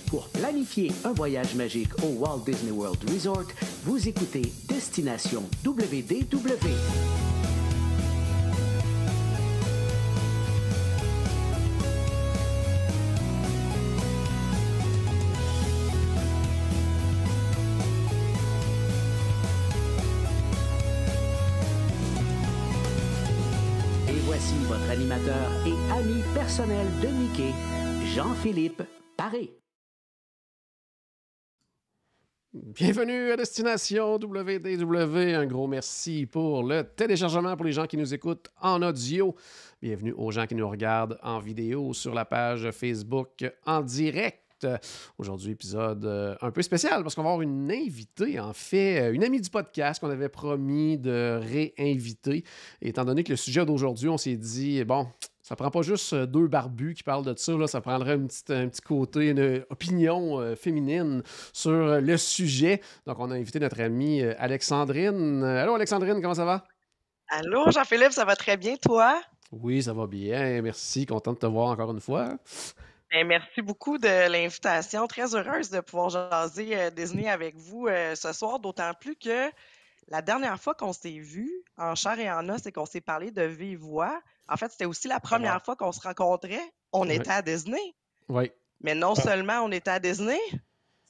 Pour planifier un voyage magique au Walt Disney World Resort, vous écoutez Destination WDW. Et voici votre animateur et ami personnel de Mickey, Jean-Philippe Paré. Bienvenue à Destination WDW. Un gros merci pour le téléchargement pour les gens qui nous écoutent en audio. Bienvenue aux gens qui nous regardent en vidéo sur la page Facebook en direct. Aujourd'hui, épisode un peu spécial parce qu'on va avoir une invitée, en fait, une amie du podcast qu'on avait promis de réinviter. Et étant donné que le sujet d'aujourd'hui, on s'est dit, bon, ça prend pas juste deux barbus qui parlent de ça, là, ça prendrait un petit côté, une opinion féminine sur le sujet. Donc, on a invité notre amie Alexandrine. Allô, Alexandrine, comment ça va? Allô, Jean-Philippe, ça va très bien, toi? Oui, ça va bien. Merci. Content de te voir encore une fois. Bien, merci beaucoup de l'invitation. Très heureuse de pouvoir jaser Disney avec vous ce soir, d'autant plus que la dernière fois qu'on s'est vu en chair et en os et qu'on s'est parlé de vive voix, en fait, c'était aussi la première fois qu'on se rencontrait. On était à Disney. Oui. Mais non seulement on était à Disney,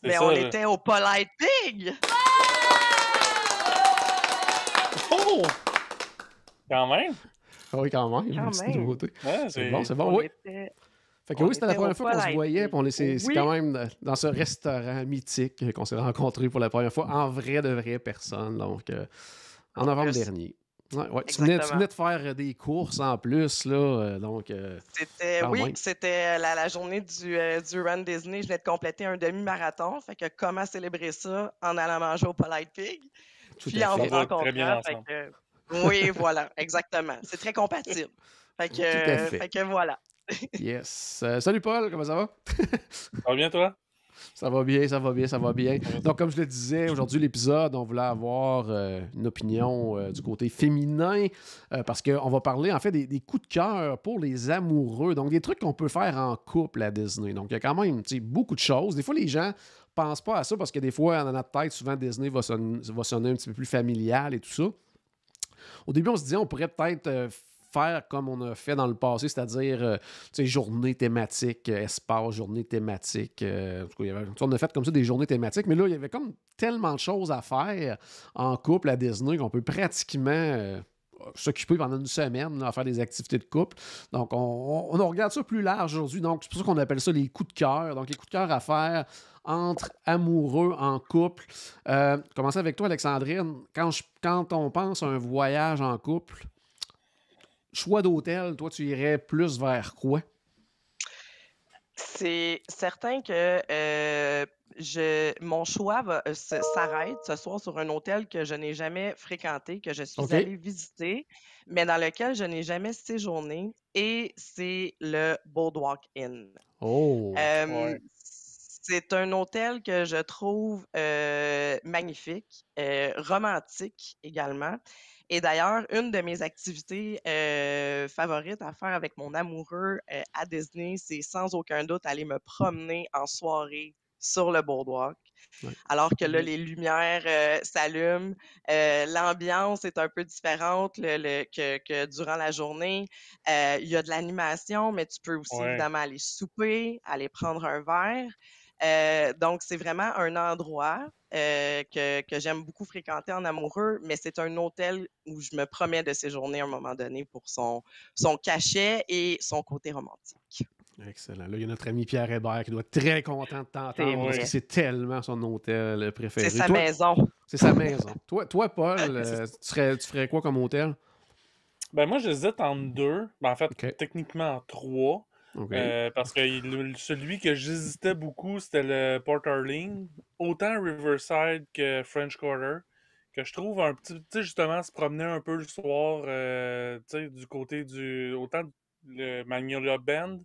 mais ça, on là. était au Polite Pig. Oh! Quand même. Oui, quand même. Quand Une petite même. nouveauté. Ouais, C'est bon, c'est bon. On Oui. était- Fait que on oui, c'était la était au première fois qu'on se Polite voyait, Pig. puis c'est Oui. quand même dans ce restaurant mythique qu'on s'est rencontrés pour la première fois en vrai de vraies personnes, donc en novembre plus. dernier. Ouais. Tu venais Exactement. de faire des courses en plus, là, donc C'était, quand oui, même. c'était la journée du Run Disney. Je venais de compléter un demi-marathon. Fait que comment célébrer ça en allant manger au Polite Pig? Tout Puis à en fait. vous Ça va très bien rencontrant. Fait ensemble. que, oui, voilà, exactement. C'est très compatible. Fait Tout à que, fait. fait que voilà. Yes. Salut Paul, comment ça va? Ça va bien, toi? Ça va bien, ça va bien, ça va bien. va. Donc, comme je le disais, aujourd'hui, l'épisode, on voulait avoir une opinion du côté féminin parce qu'on va parler, en fait, des coups de cœur pour les amoureux. Donc, des trucs qu'on peut faire en couple à Disney. Donc, il y a quand même beaucoup de choses. Des fois, les gens pensent pas à ça parce que des fois, dans notre tête, souvent, Disney va sonner un petit peu plus familial et tout ça. Au début, on se disait, on pourrait peut-être faire comme on a fait dans le passé, c'est-à-dire journée thématique, espace, journée thématique. En tout cas, on a fait comme ça des journées thématiques, mais là, il y avait comme tellement de choses à faire en couple à Disney qu'on peut pratiquement s'occuper pendant une semaine là, à faire des activités de couple. Donc, on regarde ça plus large aujourd'hui. Donc, c'est pour ça qu'on appelle ça les coups de cœur. Donc, les coups de cœur à faire entre amoureux en couple. Commencer avec toi, Alexandrine. Quand on pense à un voyage en couple, choix d'hôtel, toi, tu irais plus vers quoi? C'est certain que mon choix s'arrête ce soir sur un hôtel que je n'ai jamais fréquenté, que je suis OK. allée visiter, mais dans lequel je n'ai jamais séjourné, et c'est le Boardwalk Inn. Oh! Ouais. C'est un hôtel que je trouve magnifique, romantique également. Et d'ailleurs, une de mes activités favorites à faire avec mon amoureux à Disney, c'est sans aucun doute aller me promener en soirée sur le boardwalk. Ouais. Alors que là, les lumières s'allument, l'ambiance est un peu différente que durant la journée. Il y a de l'animation, mais tu peux aussi Ouais. évidemment aller souper, aller prendre un verre. Donc, c'est vraiment un endroit que j'aime beaucoup fréquenter en amoureux, mais c'est un hôtel où je me promets de séjourner à un moment donné pour son cachet et son côté romantique. Excellent. Là, il y a notre ami Pierre Hébert qui doit être très content de t'entendre parce vrai. que c'est tellement son hôtel préféré. C'est sa Toi, maison. c'est sa maison. Toi Paul, tu ferais quoi comme hôtel? Ben moi, j'hésite entre deux. Ben, en fait, OK. techniquement trois. OK. Parce que celui que j'hésitais beaucoup, c'était le Port Arling. Autant Riverside que French Quarter. Que je trouve un petit... Tu sais, justement, se promener un peu le soir, tu sais, du côté du... Autant le Magnolia Bend.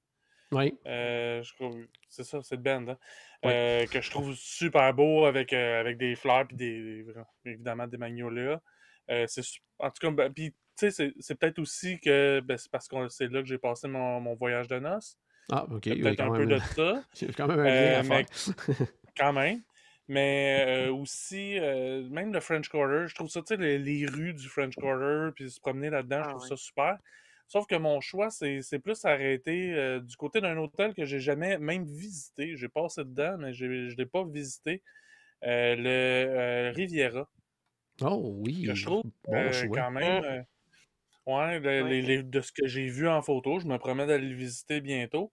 Oui. Je trouve... C'est ça, c'est le Bend, hein? Oui. Que je trouve super beau avec des fleurs puis évidemment des magnolias. En tout cas, ben, puis tu sais, c'est peut-être aussi que c'est parce que c'est là que j'ai passé mon voyage de noces. Ah, OK, Il y a il y a peut-être un peu de ça, il y a quand même un lien à mais faire. quand même. Mais aussi, même le French Quarter, je trouve ça, tu sais, les rues du French Quarter, puis se promener là-dedans, je Ah trouve oui. ça super. Sauf que mon choix, c'est plus arrêté du côté d'un hôtel que j'ai jamais même visité. J'ai passé dedans, mais je l'ai pas visité. Le Riviera, Oh que je oui, trouve bon choix. quand même, Hum, ouais, oui. de ce que j'ai vu en photo, je me promets d'aller le visiter bientôt,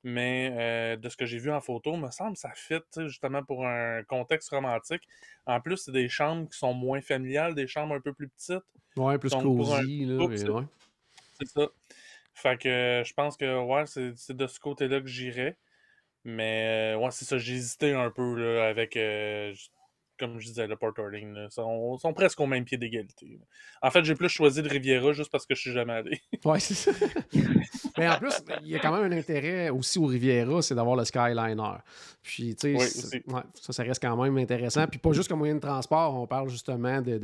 mais de ce que j'ai vu en photo, me semble que ça fit, tu sais, justement pour un contexte romantique. En plus, c'est des chambres qui sont moins familiales, des chambres un peu plus petites. Ouais, plus Donc pour un cosy, là, couple, et ouais. c'est ça. Fait que je pense que ouais, c'est de ce côté-là que j'irais. Mais ouais, c'est ça, j'ai hésité un peu là, avec, comme je disais, le Port Orling. Là. Sont presque au même pied d'égalité. Là. En fait, j'ai plus choisi de Riviera juste parce que je suis jamais allé. Ouais, c'est ça. Mais en plus, il y a quand même un intérêt aussi au Riviera, c'est d'avoir le Skyliner. Puis, tu Oui, sais, aussi. ouais, ça reste quand même intéressant. Puis, pas juste comme moyen de transport, on parle justement tu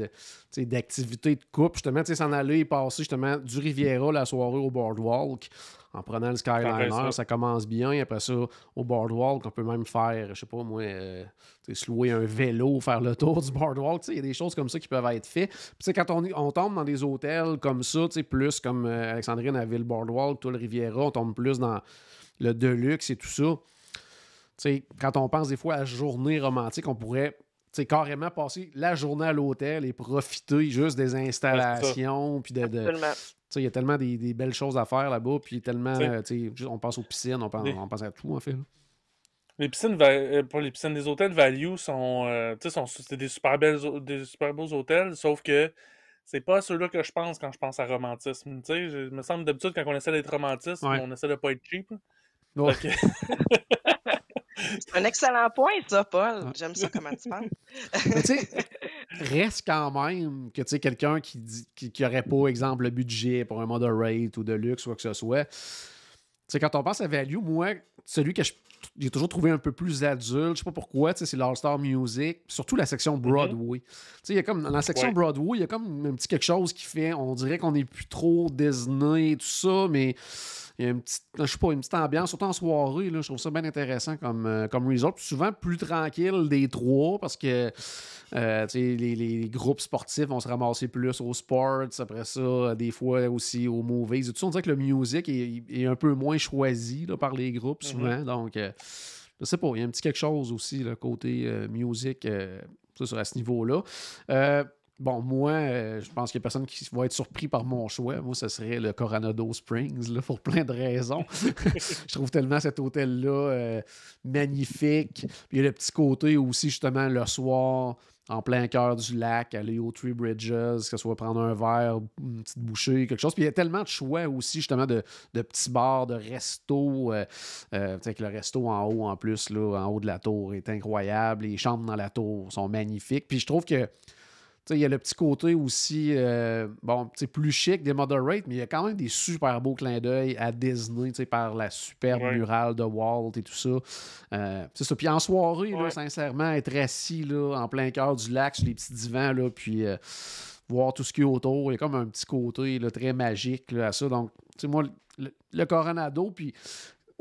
sais, d'activités de couple. Justement, tu sais, s'en aller et passer justement du Riviera la soirée au Boardwalk en prenant le En fait, Skyliner, ça. ça commence bien. Après ça, au Boardwalk, on peut même faire, je sais pas moi, tu sais, se louer un vélo, faire le tour du Boardwalk. Tu sais, il y a des choses comme ça qui peuvent être faites. Puis, tu sais, quand on tombe dans des hôtels comme ça, tu sais, plus comme Alexandrine avait le Boardwalk, toi le Riviera, on tombe plus dans le Deluxe et tout ça. Tu sais, quand on pense des fois à la journée romantique, on pourrait tu sais, carrément passer la journée à l'hôtel et profiter juste des Ben, c'est ça. installations. Puis Absolument. tu sais, il y a tellement des belles choses à faire là-bas. Puis tellement, Tu sais, tu sais, on pense aux piscines, les, on pense à tout, en fait. Là. les piscines, pas les piscines, des hôtels value sont, tu sais, c'est des des super beaux hôtels, sauf que c'est pas à ceux-là que je pense quand je pense à romantisme. Tu sais, il me semble d'habitude, quand on essaie d'être romantisme, Ouais. on essaie de pas être cheap. Là. Ouais. Fait que, C'est un excellent point, ça, Paul. Ouais. J'aime ça, comment tu penses. Mais tu sais, reste quand même que tu sais, quelqu'un qui aurait pas, exemple, le budget pour un moderate ou de luxe ou quoi que ce soit. Tu sais, quand on pense à value, moi, celui que j'ai toujours trouvé un peu plus adulte, je sais pas pourquoi, tu sais, c'est l'All-Star Music, surtout la section Broadway. Tu sais, il y a comme, dans la section ouais. Broadway, il y a comme un petit quelque chose qui fait, on dirait qu'on est plus trop Disney et tout ça, mais il y a une petite, je sais pas, une petite ambiance, surtout en soirée, là, je trouve ça bien intéressant comme resort. Puis souvent plus tranquille des trois, parce que tu sais, les groupes sportifs vont se ramasser plus aux sports, après ça, des fois aussi aux movies et tout ça. On dirait que le music est un peu moins choisi là, par les groupes souvent. Donc, je sais pas, il y a un petit quelque chose aussi, le côté music, ça, à ce niveau-là. Bon, moi, je pense qu'il n'y a personne qui va être surpris par mon choix. Moi, ce serait le Coronado Springs, là, pour plein de raisons. Je trouve tellement cet hôtel-là magnifique. Puis il y a le petit côté aussi, justement, le soir, en plein cœur du lac, aller aux Three Bridges, que ce soit prendre un verre, une petite bouchée, quelque chose. Puis il y a tellement de choix aussi, justement, de petits bars, de restos. Avec le resto en haut, en plus, là, en haut de la tour, est incroyable. Les chambres dans la tour sont magnifiques. Puis je trouve que il y a le petit côté aussi, bon, plus chic des Moderate, mais il y a quand même des super beaux clins d'œil à Disney, par la superbe Ouais. murale de Walt et tout ça. C'est ça. Puis en soirée, là, Ouais. sincèrement, être assis là, en plein cœur du lac sur les petits divans, là, puis voir tout ce qu'il y a autour, il y a comme un petit côté là, très magique là, à ça. Donc, moi, le Coronado, puis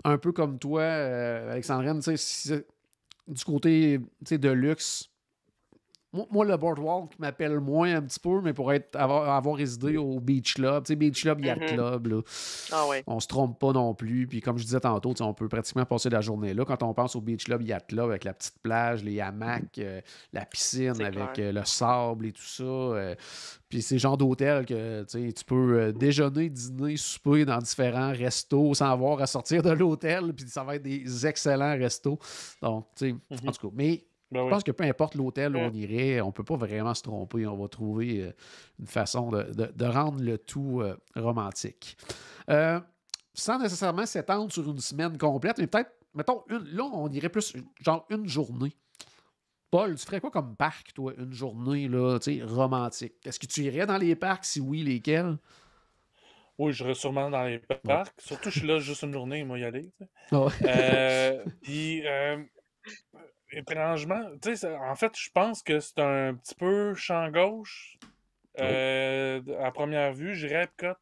un peu comme toi, Alexandrine, du côté de luxe, moi, le Boardwalk m'appelle moins un petit peu, mais pour avoir résidé au Beach Club, tu sais, Beach Club, Yacht Club, là, Ah oui. on se trompe pas non plus. Puis comme je disais tantôt, on peut pratiquement passer la journée là. Quand on pense au Beach Club, Yacht Club, avec la petite plage, les hamacs, la piscine C'est avec clair. le sable et tout ça. Puis c'est le genre d'hôtel que tu peux déjeuner, dîner, souper dans différents restos sans avoir à sortir de l'hôtel. Puis ça va être des excellents restos. Donc, tu sais, en tout cas, mais Ben je oui. pense que peu importe l'hôtel où Mm. on irait, on ne peut pas vraiment se tromper. On va trouver une façon de rendre le tout romantique. Sans nécessairement s'étendre sur une semaine complète, mais peut-être, mettons, là, on irait plus genre une journée. Paul, tu ferais quoi comme parc, toi, une journée là, romantique? Est-ce que tu irais dans les parcs? Si oui, lesquels? Oui, je serais sûrement dans les Ouais. parcs. Surtout, je suis là juste une journée, moi y aller. Tu sais. Ah ouais. Puis, étrangement, tu sais, en fait, je pense que c'est un petit peu champ gauche. Oh, À première vue, j'irais Epcot.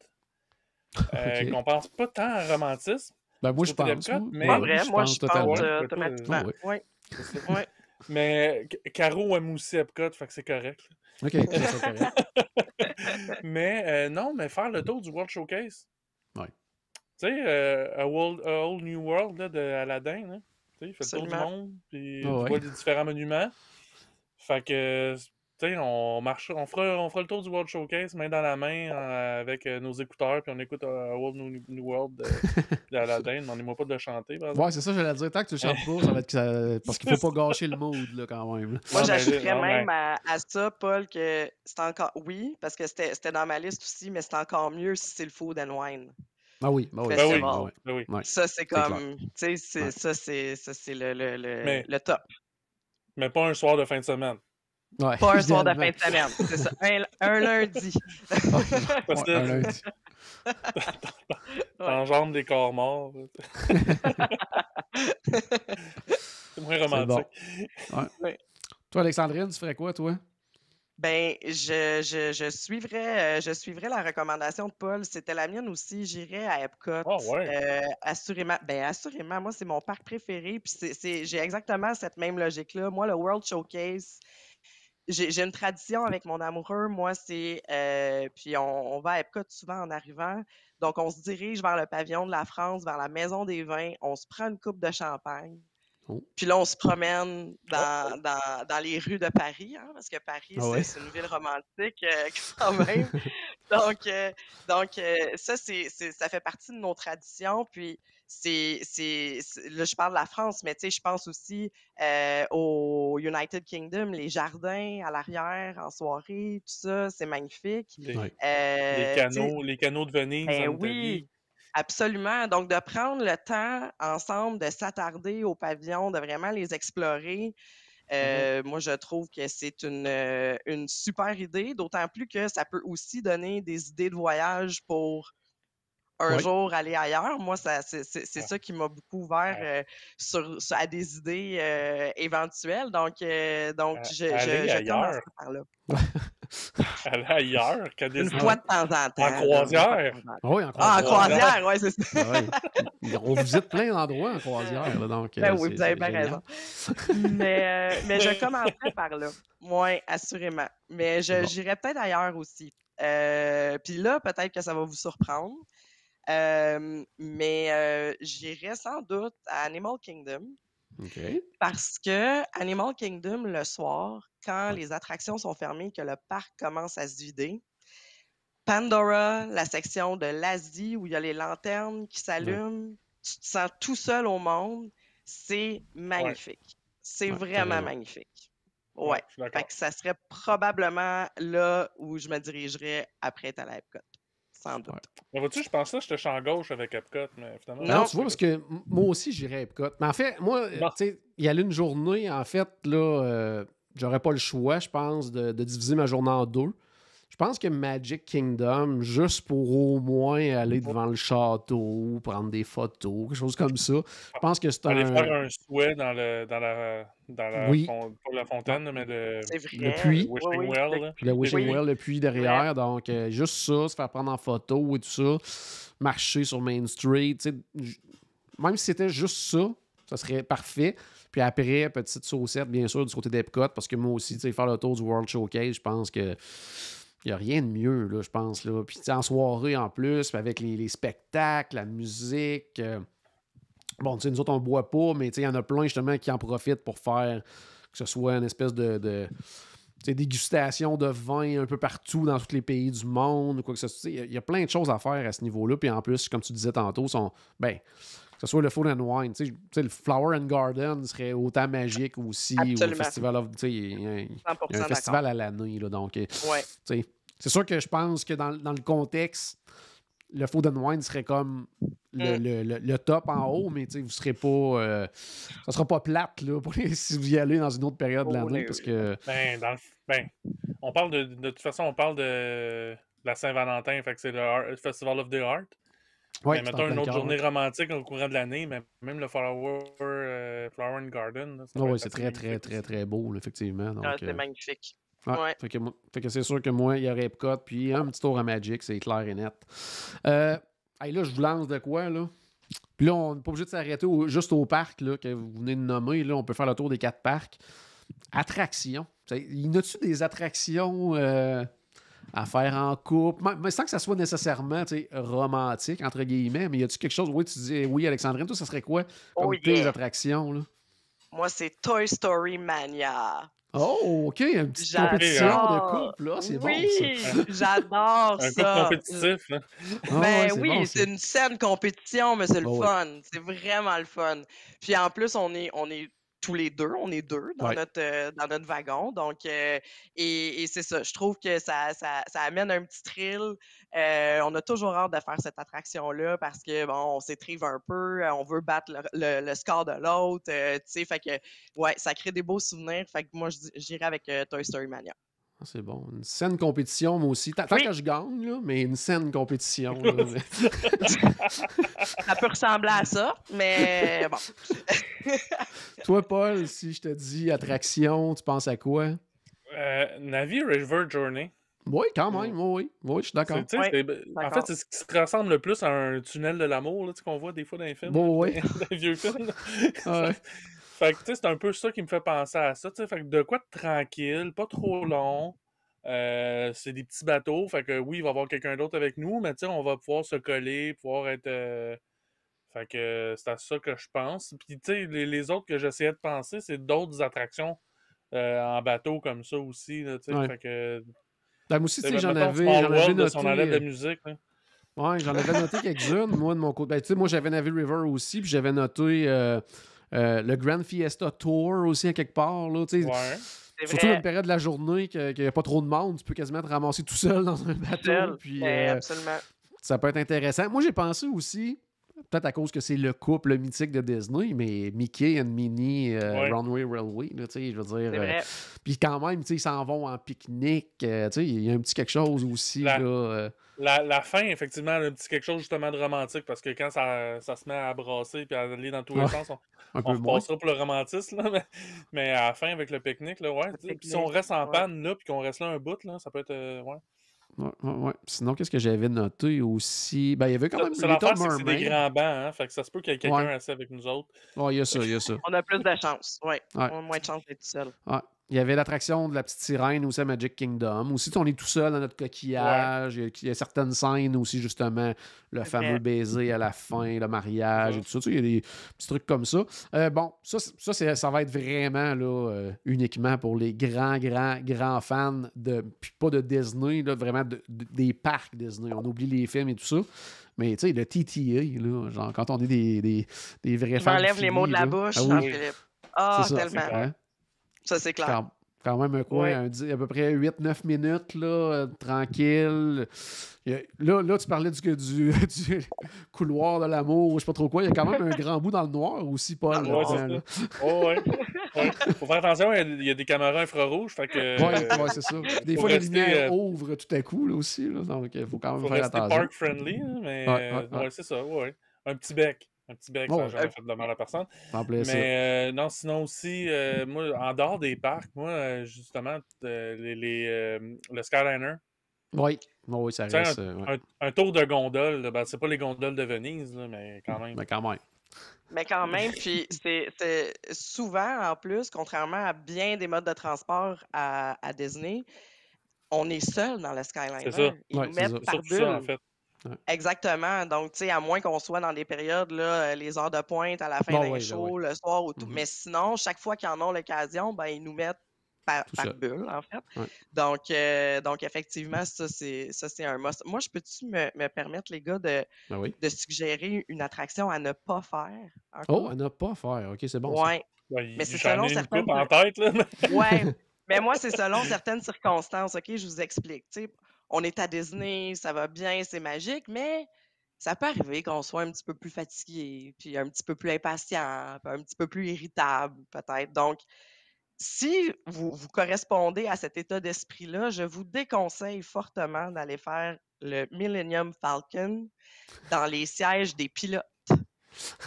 OK. Qu'on pense pas tant à romantisme. Ben, moi, je côté pense. d'Epcot, Moi, mais... Pas oui, vrai, je moi, pense je pense totalement. Ouais, toi, automatiquement. Oui. Oui, c'est ça. oui. Mais Caro aime aussi Epcot, fait que c'est correct. OK, c'est correct. Mais non, mais faire le tour du World Showcase. Ouais. Tu sais, a Whole New World là, de Aladdin, là. Tu sais, il fait le tour du Absolument. monde, puis Ah tu ouais. vois les différents monuments. Fait que, tu sais, on fera le tour du World Showcase, main dans la main, avec nos écouteurs, puis on écoute A Whole New World d'Aladdin. Demandez-moi pas de le chanter, par exemple. Ouais, c'est ça, j'allais dire. Tant que tu le chantes pas, ça va être parce qu'il faut pas gâcher le mood, là, quand même. Là. Moi, Non, mais j'ajouterais non, mais même à ça, Paul, que c'est encore. Oui, parce que c'était dans ma liste aussi, mais c'est encore mieux si c'est le Food and Wine Ah oui, ben oui. ben oui, Festival. Ben oui. ben oui. Ouais, Ça, c'est c'est clair. comme. Tu sais, Ouais. ça, c'est Mais, le top. mais pas un soir de fin de semaine. Ouais, Pas un soir de idéalement. fin de semaine, c'est ça. Un lundi. Parce Ouais, que un lundi. t'enjambes des corps morts. C'est moins C'est bon. romantique. Ouais. Oui. Toi, Alexandrine, tu ferais quoi, toi? Ben, je suivrais la recommandation de Paul. C'était la mienne aussi. J'irais à Epcot. Ah ouais. Assurément. Ben, assurément. Moi, c'est mon parc préféré. Puis j'ai exactement cette même logique-là. Moi, le World Showcase, j'ai une tradition avec mon amoureux. Moi, c'est. Puis on va à Epcot souvent en arrivant. Donc, on se dirige vers le pavillon de la France, vers la Maison des Vins. On se prend une coupe de champagne. Oh. Puis là, on se promène dans les rues de Paris, hein, parce que Paris, Ah ouais. c'est une ville romantique quand même. Donc, ça, ça fait partie de nos traditions. Puis, là, je parle de la France, mais tu sais, je pense aussi au United Kingdom, les jardins à l'arrière, en soirée, tout ça, c'est magnifique. Ouais. Tu sais, Les canaux de Venise ben en Italie. oui, absolument. Donc, de prendre le temps ensemble de s'attarder au pavillon, de vraiment les explorer, moi, je trouve que c'est une super idée, d'autant plus que ça peut aussi donner des idées de voyage pour un Ouais. jour aller ailleurs. Moi, c'est Ouais. ça qui m'a beaucoup ouvert à des idées éventuelles. Donc, Aller je commence ailleurs. par là. Aller ailleurs qu'à Une Disney. fois de temps en temps. En là, croisière. une fois de temps en temps. Ah oui, en Ah, en croisière. croisière, oui, c'est ça. Ah ouais. On visite plein d'endroits en croisière. Là, donc, Ben oui, c'est vous avez bien génial. raison. Mais je commencerai par là. Oui, assurément. Mais C'est bon. j'irai peut-être ailleurs aussi. Puis là, peut-être que ça va vous surprendre. Mais j'irai sans doute à Animal Kingdom OK. parce que Animal Kingdom, le soir, quand Ouais. les attractions sont fermées, que le parc commence à se vider, Pandora, la section de l'Asie où il y a les lanternes qui s'allument, tu te sens tout seul au monde, c'est magnifique. C'est Ouais, t'as vraiment raison. magnifique. Ouais, Ouais. je suis Fait d'accord. que ça serait probablement là où je me dirigerais après être à la Epcot. Sans doute. Ouais. Mais vois-tu, je pensais que j'étais champ gauche avec Epcot, mais finalement. Ben non, Non. tu vois, parce que moi aussi, j'irais à Epcot. Mais en fait, moi, Bon. tu sais, il y a une journée, en fait, là, j'aurais pas le choix, je pense, de diviser ma journée en deux. Je pense que Magic Kingdom, juste pour au moins aller devant le château, prendre des photos, quelque chose comme ça. Je pense que c'est Aller faire un... un souhait dans la Oui, pas la fontaine, là, mais C'est le vrai. puits. Oui, Wishing oui. Well. Là. le Wishing Oui. Well, le puits derrière. Donc, juste ça, se faire prendre en photo et tout ça. Marcher sur Main Street. Tu sais, même si c'était juste ça, ça serait parfait. Puis après, petite saucette, bien sûr, du côté d'Epcot, parce que moi aussi, tu sais, faire le tour du World Showcase, je pense que il n'y a rien de mieux, là, je pense. Là. Puis, tu sais, en soirée en plus, puis avec les spectacles, la musique. Bon, tu sais, nous autres, on ne boit pas, mais tu sais, il y en a plein, justement, qui en profitent pour faire que ce soit une espèce de tu sais, dégustation de vin un peu partout dans tous les pays du monde, ou quoi que ce soit. Il y a plein de choses à faire à ce niveau-là. Puis en plus, comme tu disais tantôt, que ce soit le Food and Wine, tu sais, le Flower and Garden serait autant magique aussi, ou le Absolument. Festival of... Tu sais, il y a 100% un festival à l'année, là, donc... Ouais. tu sais, c'est sûr que je pense que dans le contexte, le Food and Wine serait comme le top en haut, mais vous serez pas... ça sera pas plate là, si vous y allez dans une autre période de l'année, parce que... On parle de toute façon, on parle de la Saint-Valentin, fait que c'est le Festival of the Art. Ouais, mais mettons une autre journée romantique au courant de l'année, mais même le Flower and Garden. Là, oui, c'est très, très, très, très beau, là, effectivement. Donc, C'est magnifique. ouais. Ouais. Fait que c'est sûr que moi, il y aurait Epcot, puis un petit tour à Magic, c'est clair et net. Hey, là, je vous lance de quoi, là? Puis là, on n'est pas obligé de s'arrêter juste au parc là, que vous venez de nommer. Là, on peut faire le tour des 4 parcs. Attractions. Y a-tu des attractions à faire en couple? Mais sans que ça soit nécessairement romantique, entre guillemets, mais y a-tu quelque chose? Oui, tu dis oui, Alexandrine, toi, ça serait quoi comme tes attractions? Là? Moi, c'est Toy Story Mania. Oh, OK, une petite compétition de couple, là, c'est bon, ça. Oui, j'adore Un couple ça. compétitif, là. Ben c'est oui, bon, c'est une saine compétition, mais c'est le Oh, oui. fun. C'est vraiment le fun. Puis en plus, on est tous les deux, on est deux dans Ouais. notre wagon. Donc, et c'est ça. Je trouve que ça amène un petit thrill. On a toujours hâte de faire cette attraction-là parce que bon, on s'étrive un peu, on veut battre le score de l'autre. Tu sais, fait que ouais, ça crée des beaux souvenirs. Fait que moi, j'irais avec Toy Story Mania. Ah, c'est bon. Une saine compétition, moi aussi. Tant Oui. que je gagne, là, mais une saine compétition. Là, Ça peut ressembler à ça, mais bon. Toi, Paul, si je te dis attraction, tu penses à quoi? Navi River Journey. Oui, quand même, oui, je suis d'accord. Tu sais, Ouais, en d'accord. fait, c'est ce qui se ressemble le plus à un tunnel de l'amour là, tu sais, qu'on voit des fois dans les films. Bon, là, oui. dans les vieux films. Là. Ouais. Fait que tu sais, c'est un peu ça qui me fait penser à ça. Tu sais, fait que de quoi de tranquille, pas trop long. C'est des petits bateaux. Fait que oui, il va y avoir quelqu'un d'autre avec nous, mais tu sais, on va pouvoir se coller, pouvoir être. Fait que c'est à ça que je pense. Puis tu sais, les autres que j'essayais de penser, c'est d'autres attractions en bateau comme ça aussi. Là, tu sais. Ouais. Fait que. Ben, moi aussi, tu sais, j'en mettons, avais Small World de noté. son enlève de musique. Là. Ouais, j'en avais noté quelques-unes, moi, de mon côté. Ben, tu sais, moi, j'avais Navi River aussi, puis j'avais noté le Grand Fiesta Tour aussi, à quelque part. Là, tu sais. Ouais. C'est Surtout dans vrai. une période de la journée qu'il n'y a pas trop de monde, tu peux quasiment te ramasser tout seul dans un bateau. Seul. Puis, Ben, absolument. ça peut être intéressant. Moi, j'ai pensé aussi, peut-être à cause que c'est le couple mythique de Disney, mais Mickey and Minnie Ouais. Runway Railway, là, tu sais, je veux dire. C'est vrai. Puis quand même, tu sais, ils s'en vont en pique-nique. Tu sais, il y a un petit quelque chose aussi, là. La fin, effectivement, a un petit quelque chose justement de romantique parce que quand ça se met à brasser et à aller dans tous les sens, un on peu moins. repassera pour le romantisme. Là, mais à la fin, avec le pique-nique, là, ouais. Puis si on reste en panne là puis qu'on reste là un bout, là, ça peut être. Ouais. Ouais. Sinon, qu'est-ce que j'avais noté aussi? Ben, il y avait quand même C'est Little l'affaire, c'est que c'est des Mermaid. grands bancs, hein. Fait que ça se peut qu'il y ait quelqu'un Ouais. assis avec nous autres. Ouais, il y a ça. On a plus de chance. Ouais. Ouais. On a moins de chance d'être tout seul. Ouais. Il y avait l'attraction de la petite sirène aussi à Magic Kingdom. Aussi, on est tout seul dans notre coquillage. Il y a certaines scènes aussi, justement, le C'est fameux vrai. baiser à la fin, le mariage et tout ça. Tu sais, il y a des petits trucs comme ça. Bon, ça va être vraiment là, uniquement pour les grands fans de, puis pas de Disney, là, vraiment des parcs Disney. On oublie les films et tout ça. Mais tu sais, le TTA, là, genre quand on est des vrais fans. J'enlève les mots de la là. bouche, Ah oui. Jean-Philippe. Ah, C'est ça. tellement. Hein? Ça, c'est clair. Quand même un coin, Ouais. à peu près 8-9 minutes, là, tranquille. Là, tu parlais du couloir de l'amour, je sais pas trop quoi. Il y a quand même un grand bout dans le noir aussi, Paul. Ouais, c'est là-dedans, ça. là. Oh, ouais. Faut faire attention, il y a des caméras infrarouges. Fait que. Ouais, c'est ça. Des faut fois, les rester, lumières ouvrent tout à coup, là aussi. Là, donc, il faut quand même faut faire rester attention. park-friendly, hein, mais Ouais. c'est ça, ouais. Un petit bec. Ça n'a jamais fait de mal à personne. Rappelez ça. Mais non, sinon aussi, moi, en dehors des parcs, moi, justement, le Skyliner, Oui, ça tu sais, reste. Ouais. un tour de gondole, là, ben, c'est pas les gondoles de Venise, là, mais quand même. Mais quand même. Mais quand même, puis c'est souvent, en plus, contrairement à bien des modes de transport à Disney, on est seul dans le Skyliner. C'est ça. Ils Ouais, nous c'est mettent ça. C'est par surtout ça, en bulle. fait. Exactement. Donc, tu sais, à moins qu'on soit dans des périodes, là, les heures de pointe à la fin d'un show, le soir ou tout. Mhm. Mais sinon, chaque fois qu'ils en ont l'occasion, ben, ils nous mettent par bulle, en fait. Ouais. Donc, effectivement, ça, c'est un must. Moi, je peux-tu me permettre, les gars, Ben oui. de suggérer une attraction à ne pas faire? Oh, à ne pas faire. OK, c'est bon. Ça. Ouais. Ouais, Mais c'est j'en selon ai une certaines... coupe en tête, là. Ouais. Mais moi, c'est selon certaines circonstances. OK, je vous explique. Tu sais, on est à Disney, ça va bien, c'est magique, mais ça peut arriver qu'on soit un petit peu plus fatigué, puis un petit peu plus impatient, puis un petit peu plus irritable, peut-être. Donc, si vous correspondez à cet état d'esprit-là, je vous déconseille fortement d'aller faire le Millennium Falcon dans les sièges des pilotes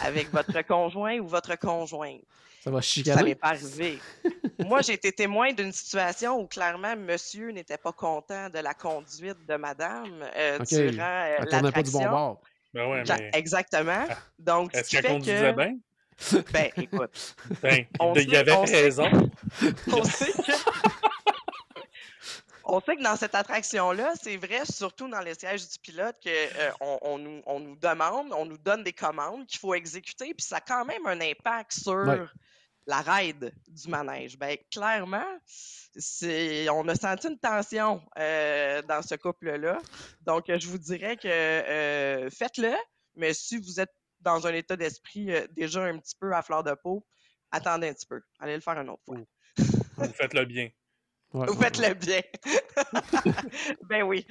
avec votre conjoint ou votre conjointe. Ça va Ça chicaner. m'est pas arrivé. Moi, j'ai été témoin d'une situation où clairement, monsieur n'était pas content de la conduite de madame OK. durant Elle tournait pas du bon l'attraction. bord. Ben ouais, mais Exactement. Donc, ce est-ce qui qu'elle fait conduisait que, bien? ben, écoute, Ben, on il y sait, avait on sait, raison. on sait que, on sait que dans cette attraction-là, c'est vrai, surtout dans les sièges du pilote, que on nous demande, on nous donne des commandes qu'il faut exécuter, puis ça a quand même un impact Ouais. sur la ride du manège. Ben, clairement, on a senti une tension dans ce couple-là. Donc, je vous dirais que faites-le, mais si vous êtes dans un état d'esprit déjà un petit peu à fleur de peau, attendez un petit peu. Allez le faire une autre fois. Vous faites-le bien. Ouais, Vous ouais, ouais. faites-le bien. Ben oui.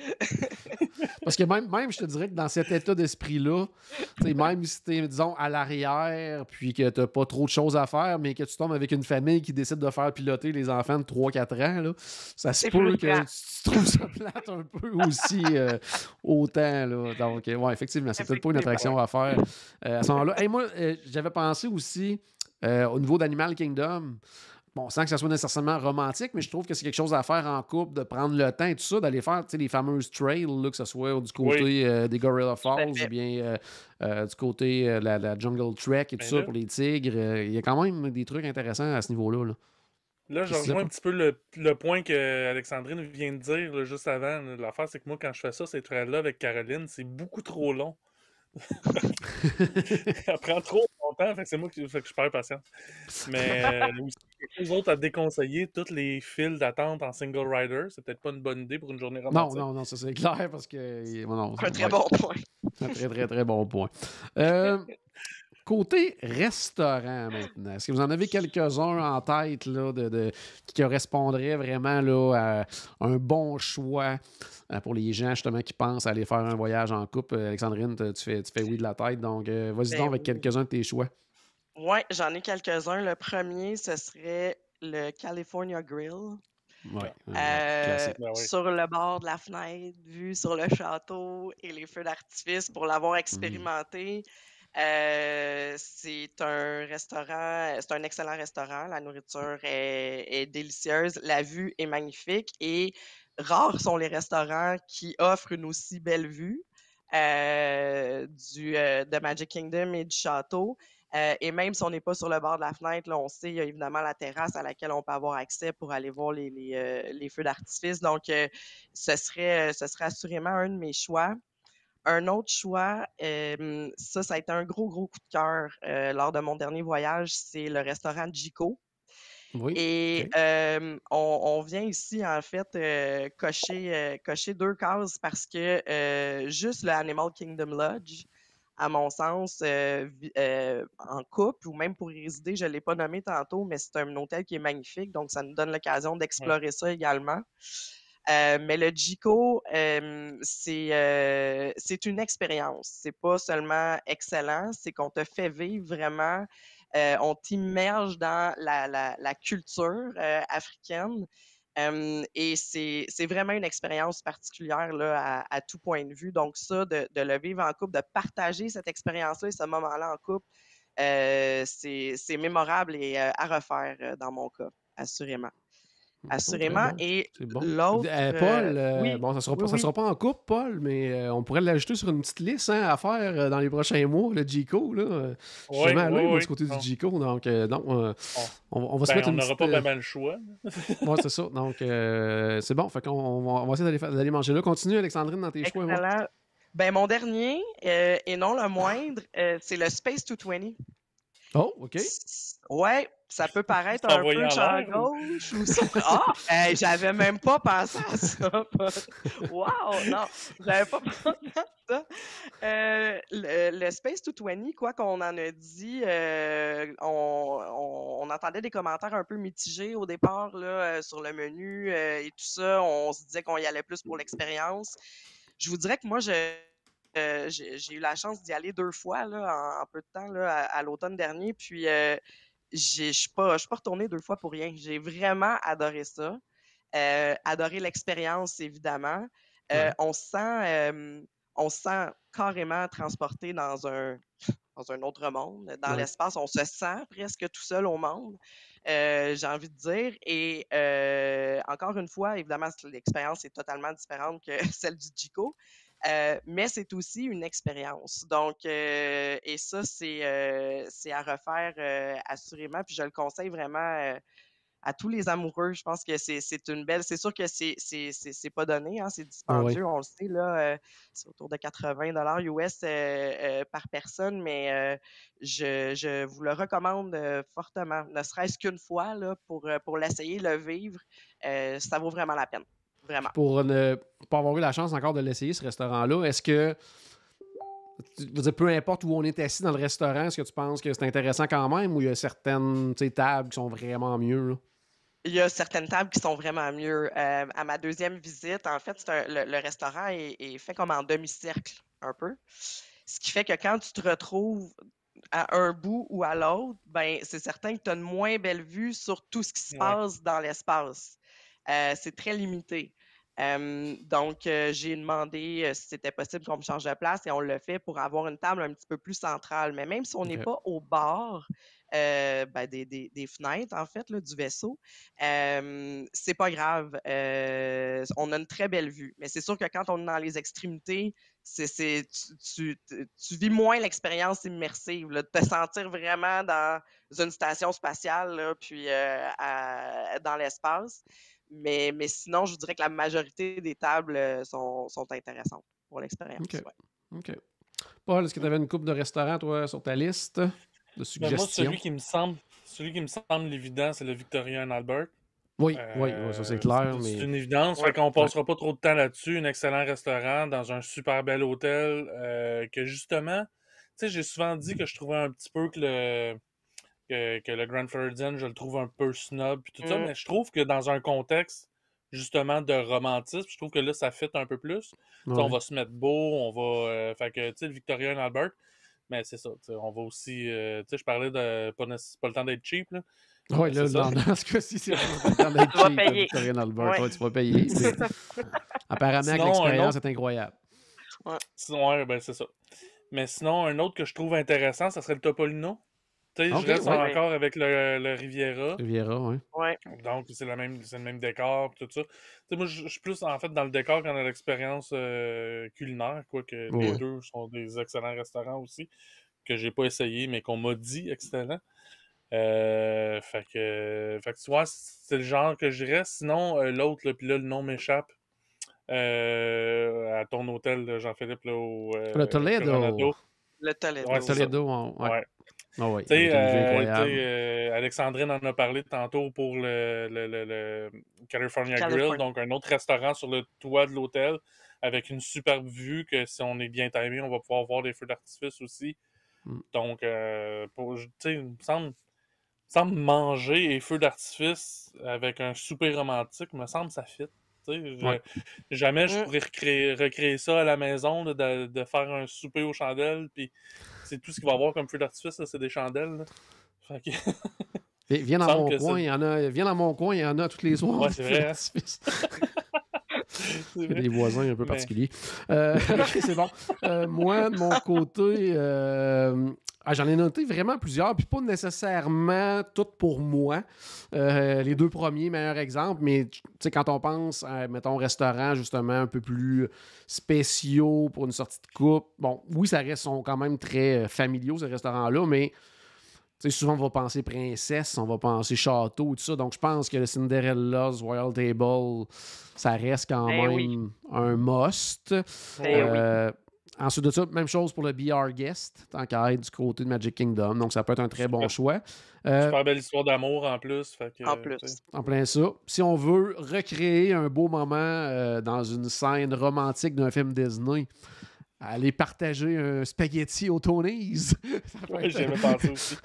Parce que même, je te dirais que dans cet état d'esprit-là, tu sais, même si t'es, disons, à l'arrière, puis que t'as pas trop de choses à faire, mais que tu tombes avec une famille qui décide de faire piloter les enfants de 3-4 ans, là, ça se C'est peut frustrant. que tu trouves ça plate un peu aussi autant. Là. Donc, ouais, effectivement, c'est peut-être pas une attraction à faire à ce moment-là. Hey, moi, j'avais pensé aussi au niveau d'Animal Kingdom. Bon, sans que ça soit nécessairement romantique, mais je trouve que c'est quelque chose à faire en couple, de prendre le temps et tout ça, d'aller faire les fameuses trails, là, que ce soit du côté des Gorilla Falls ou bien du côté la Jungle Trek et tout Ben ça là, pour les tigres. Il y a quand même des trucs intéressants à ce niveau-là. Là. là, je Qu'est-ce que tu rejoins un disais, petit peu le point que Alexandrine vient de dire là, juste avant. Là. L'affaire, c'est que moi, quand je fais ça, ces trails-là avec Caroline, c'est beaucoup trop long. Ça prend trop longtemps, fait que c'est moi qui fait que je perds patience. Mais aussi, quelque chose d'autre à déconseiller, tous les files d'attente en single rider, c'est peut-être pas une bonne idée pour une journée romantique. Non, ça c'est clair parce que. Non, Un très bon point. Un très, très, très bon point. Côté restaurant maintenant, est-ce que vous en avez quelques-uns en tête là, qui correspondraient vraiment là, à un bon choix pour les gens justement qui pensent aller faire un voyage en couple? Alexandrine, tu fais oui de la tête, donc vas-y Ben donc avec oui. quelques-uns de tes choix. Ouais, j'en ai quelques-uns. Le premier, ce serait le California Grill. Oui, classique. Ben oui. Sur le bord de la fenêtre, vue sur le château et les feux d'artifice pour l'avoir expérimenté. C'est un restaurant, c'est un excellent restaurant. La nourriture est délicieuse, la vue est magnifique et rares sont les restaurants qui offrent une aussi belle vue de Magic Kingdom et du château. Et même si on n'est pas sur le bord de la fenêtre, là, on sait, il y a évidemment la terrasse à laquelle on peut avoir accès pour aller voir les feux d'artifice. Donc, ce serait assurément un de mes choix. Un autre choix, ça a été un gros coup de cœur lors de mon dernier voyage, c'est le restaurant Jiko. Oui, Et OK. on vient ici, en fait, cocher 2 cases parce que juste le Animal Kingdom Lodge, à mon sens, en couple ou même pour y résider, je ne l'ai pas nommé tantôt, mais c'est un hôtel qui est magnifique, donc ça nous donne l'occasion Ouais. d'explorer ça également. Mais le Jiko, c'est une expérience. C'est pas seulement excellent, c'est qu'on te fait vivre vraiment, on t'immerge dans la culture africaine. Et c'est vraiment une expérience particulière là, à tout point de vue. Donc ça, de le vivre en couple, de partager cette expérience-là et ce moment-là en couple, c'est mémorable et à refaire dans mon cas, assurément. Oh, très Assurément. bon. Et C'est bon. l'autre, Paul, oui, bon, ça sera oui, ça oui, sera pas en couple, Paul, mais on pourrait l'ajouter sur une petite liste hein, à faire dans les prochains mois, le G-Co. Je suis jamais allé moi, du côté du G-Co, donc non, on va se mettre on une n'aura petite... pas mal le choix. Ouais, c'est ça. Donc, c'est bon. Fait qu'on on va essayer d'aller manger là. Continue, Alexandrine, dans tes choix. Ouais. excellent. Ben, mon dernier, et non le moindre, c'est le Space 220. Oh, OK. Ouais, ça peut paraître C'est un envoyé peu en champ l'air. gauche ou ça. Ah! Hey, j'avais même pas pensé à ça. Wow! Non, j'avais pas pensé à ça. Le Space 220, quoi qu'on en a dit, on entendait des commentaires un peu mitigés au départ là, sur le menu et tout ça. On se disait qu'on y allait plus pour l'expérience. Je vous dirais que moi, j'ai eu la chance d'y aller 2 fois là, en peu de temps là, à l'automne dernier. Puis je suis pas retournée 2 fois pour rien. J'ai vraiment adoré ça. Adoré l'expérience, évidemment. Ouais. On se sent carrément transporté dans un autre monde. Dans Ouais. l'espace, on se sent presque tout seul au monde, j'ai envie de dire. Et encore une fois, évidemment, l'expérience est totalement différente que celle du Jiko. Mais c'est aussi une expérience. Donc, et ça, c'est à refaire assurément. Puis je le conseille vraiment à tous les amoureux. Je pense que c'est une belle. C'est sûr que c'est pas donné, hein, c'est Oui. dispendieux, on le sait, là. C'est autour de 80 $ US par personne, mais je vous le recommande fortement. Ne serait-ce qu'une fois là, pour l'essayer, le vivre, ça vaut vraiment la peine. Vraiment. Puis pour ne pas avoir eu la chance encore de l'essayer, ce restaurant-là, est-ce que, je veux dire, peu importe où on est assis dans le restaurant, est-ce que tu penses que c'est intéressant quand même ou il y a certaines tables qui sont vraiment mieux? Là? Il y a certaines tables qui sont vraiment mieux. À ma deuxième visite, en fait, le restaurant est fait comme en demi-cercle, un peu. Ce qui fait que quand tu te retrouves à un bout ou à l'autre, ben, c'est certain que tu as une moins belle vue sur tout ce qui se Ouais. passe dans l'espace. C'est très limité. Donc, j'ai demandé si c'était possible qu'on me change de place et on l'a fait pour avoir une table un petit peu plus centrale. Mais même si on n'est OK. pas au bord ben, des fenêtres, en fait, là, du vaisseau, c'est pas grave. On a une très belle vue. Mais c'est sûr que quand on est dans les extrémités, tu vis moins l'expérience immersive, là, de te sentir vraiment dans une station spatiale, là, puis dans l'espace. Mais sinon, je vous dirais que la majorité des tables sont intéressantes pour l'expérience. OK. Ouais. OK. Paul, est-ce que tu avais une coupe de restaurants, toi, sur ta liste de Ben, moi, suggestions? celui qui me semble évident, c'est le Victoria and Albert. Oui, ça c'est clair, C'est mais une évidence, fait qu'on passera pas trop de temps là-dessus. Un excellent restaurant dans un super bel hôtel que justement, tu sais, j'ai souvent dit que je trouvais un petit peu que le Grand Floridian, je le trouve un peu snob puis tout ça, mais je trouve que dans un contexte justement de romantisme, je trouve que là, ça fit un peu plus. Tu sais, on ouais. va se mettre beau, on va... fait que, tu sais, le Victoria and Albert, mais c'est ça, tu sais, on va aussi... tu sais, je parlais de... Pas le temps d'être cheap, là. Oui, Mais là, c'est ça. dans ce cas-ci, c'est pas le temps d'être Tu vas cheap, payer. Victoria and Albert. Ouais. Ouais, tu vas payer. Mais apparemment, Sinon, que un l'expérience autre- est incroyable. Sinon, ouais, ben c'est ça. Mais sinon, un autre que je trouve intéressant, ça serait le Topolino. Tu sais, Ok, je reste ouais. encore avec le Riviera. Riviera, oui. Ouais. Donc, c'est le même décor, pis tout ça. Tu sais, moi, je suis plus, en fait, dans le décor qu'en l'expérience culinaire, quoique les Ouais. deux sont des excellents restaurants aussi, que j'ai pas essayé, mais qu'on m'a dit excellent. Fait que tu vois, c'est le genre que je dirais. Sinon, l'autre, là, puis là, le nom m'échappe. À ton hôtel, là, Jean-Philippe, là, au Le Toledo. Coronado. Le Toledo. Ouais, c'est ça. Toledo, ouais. Ouais. Ah oui, Tu sais, avec une vue incroyable. Alexandrine en a parlé tantôt pour le California Grill, California. donc un autre restaurant sur le toit de l'hôtel avec une superbe vue que si on est bien timé, on va pouvoir voir des feux d'artifice aussi. Donc, tu sais, il me semble manger et feux d'artifice avec un souper romantique, me semble ça fit. Ouais. Jamais je pourrais recréer ça à la maison, là, de faire un souper aux chandelles, puis c'est tout ce qu'il va y avoir comme feu d'artifice, là, c'est des chandelles. Là. Fait que... Viens dans mon coin, il y en a. Viens dans mon coin, il y en a tous les soirs. Ouais, c'est vrai. Il y a des voisins un peu particuliers. Ok, c'est bon. Moi, de mon côté, j'en ai noté vraiment plusieurs, puis pas nécessairement toutes pour moi. Les deux premiers, meilleurs exemples, mais tu sais, quand on pense à, mettons, restaurant, justement, un peu plus spéciaux pour une sortie de couple, bon, oui, sont quand même très familiaux, ces restaurants-là, mais tu sais, souvent, on va penser princesse, on va penser château, tout ça. Donc, je pense que le Cinderella's Royal Table, ça reste quand même un must. Ensuite de ça, même chose pour le Be Our Guest, tant qu'à être du côté de Magic Kingdom. Donc, ça peut être un très bon choix. Super belle histoire d'amour en plus. Fait que, en plus. En plein ça. Si on veut recréer un beau moment dans une scène romantique d'un film Disney, aller partager un spaghetti au Tony's. Oui, j'y avais pensé aussi.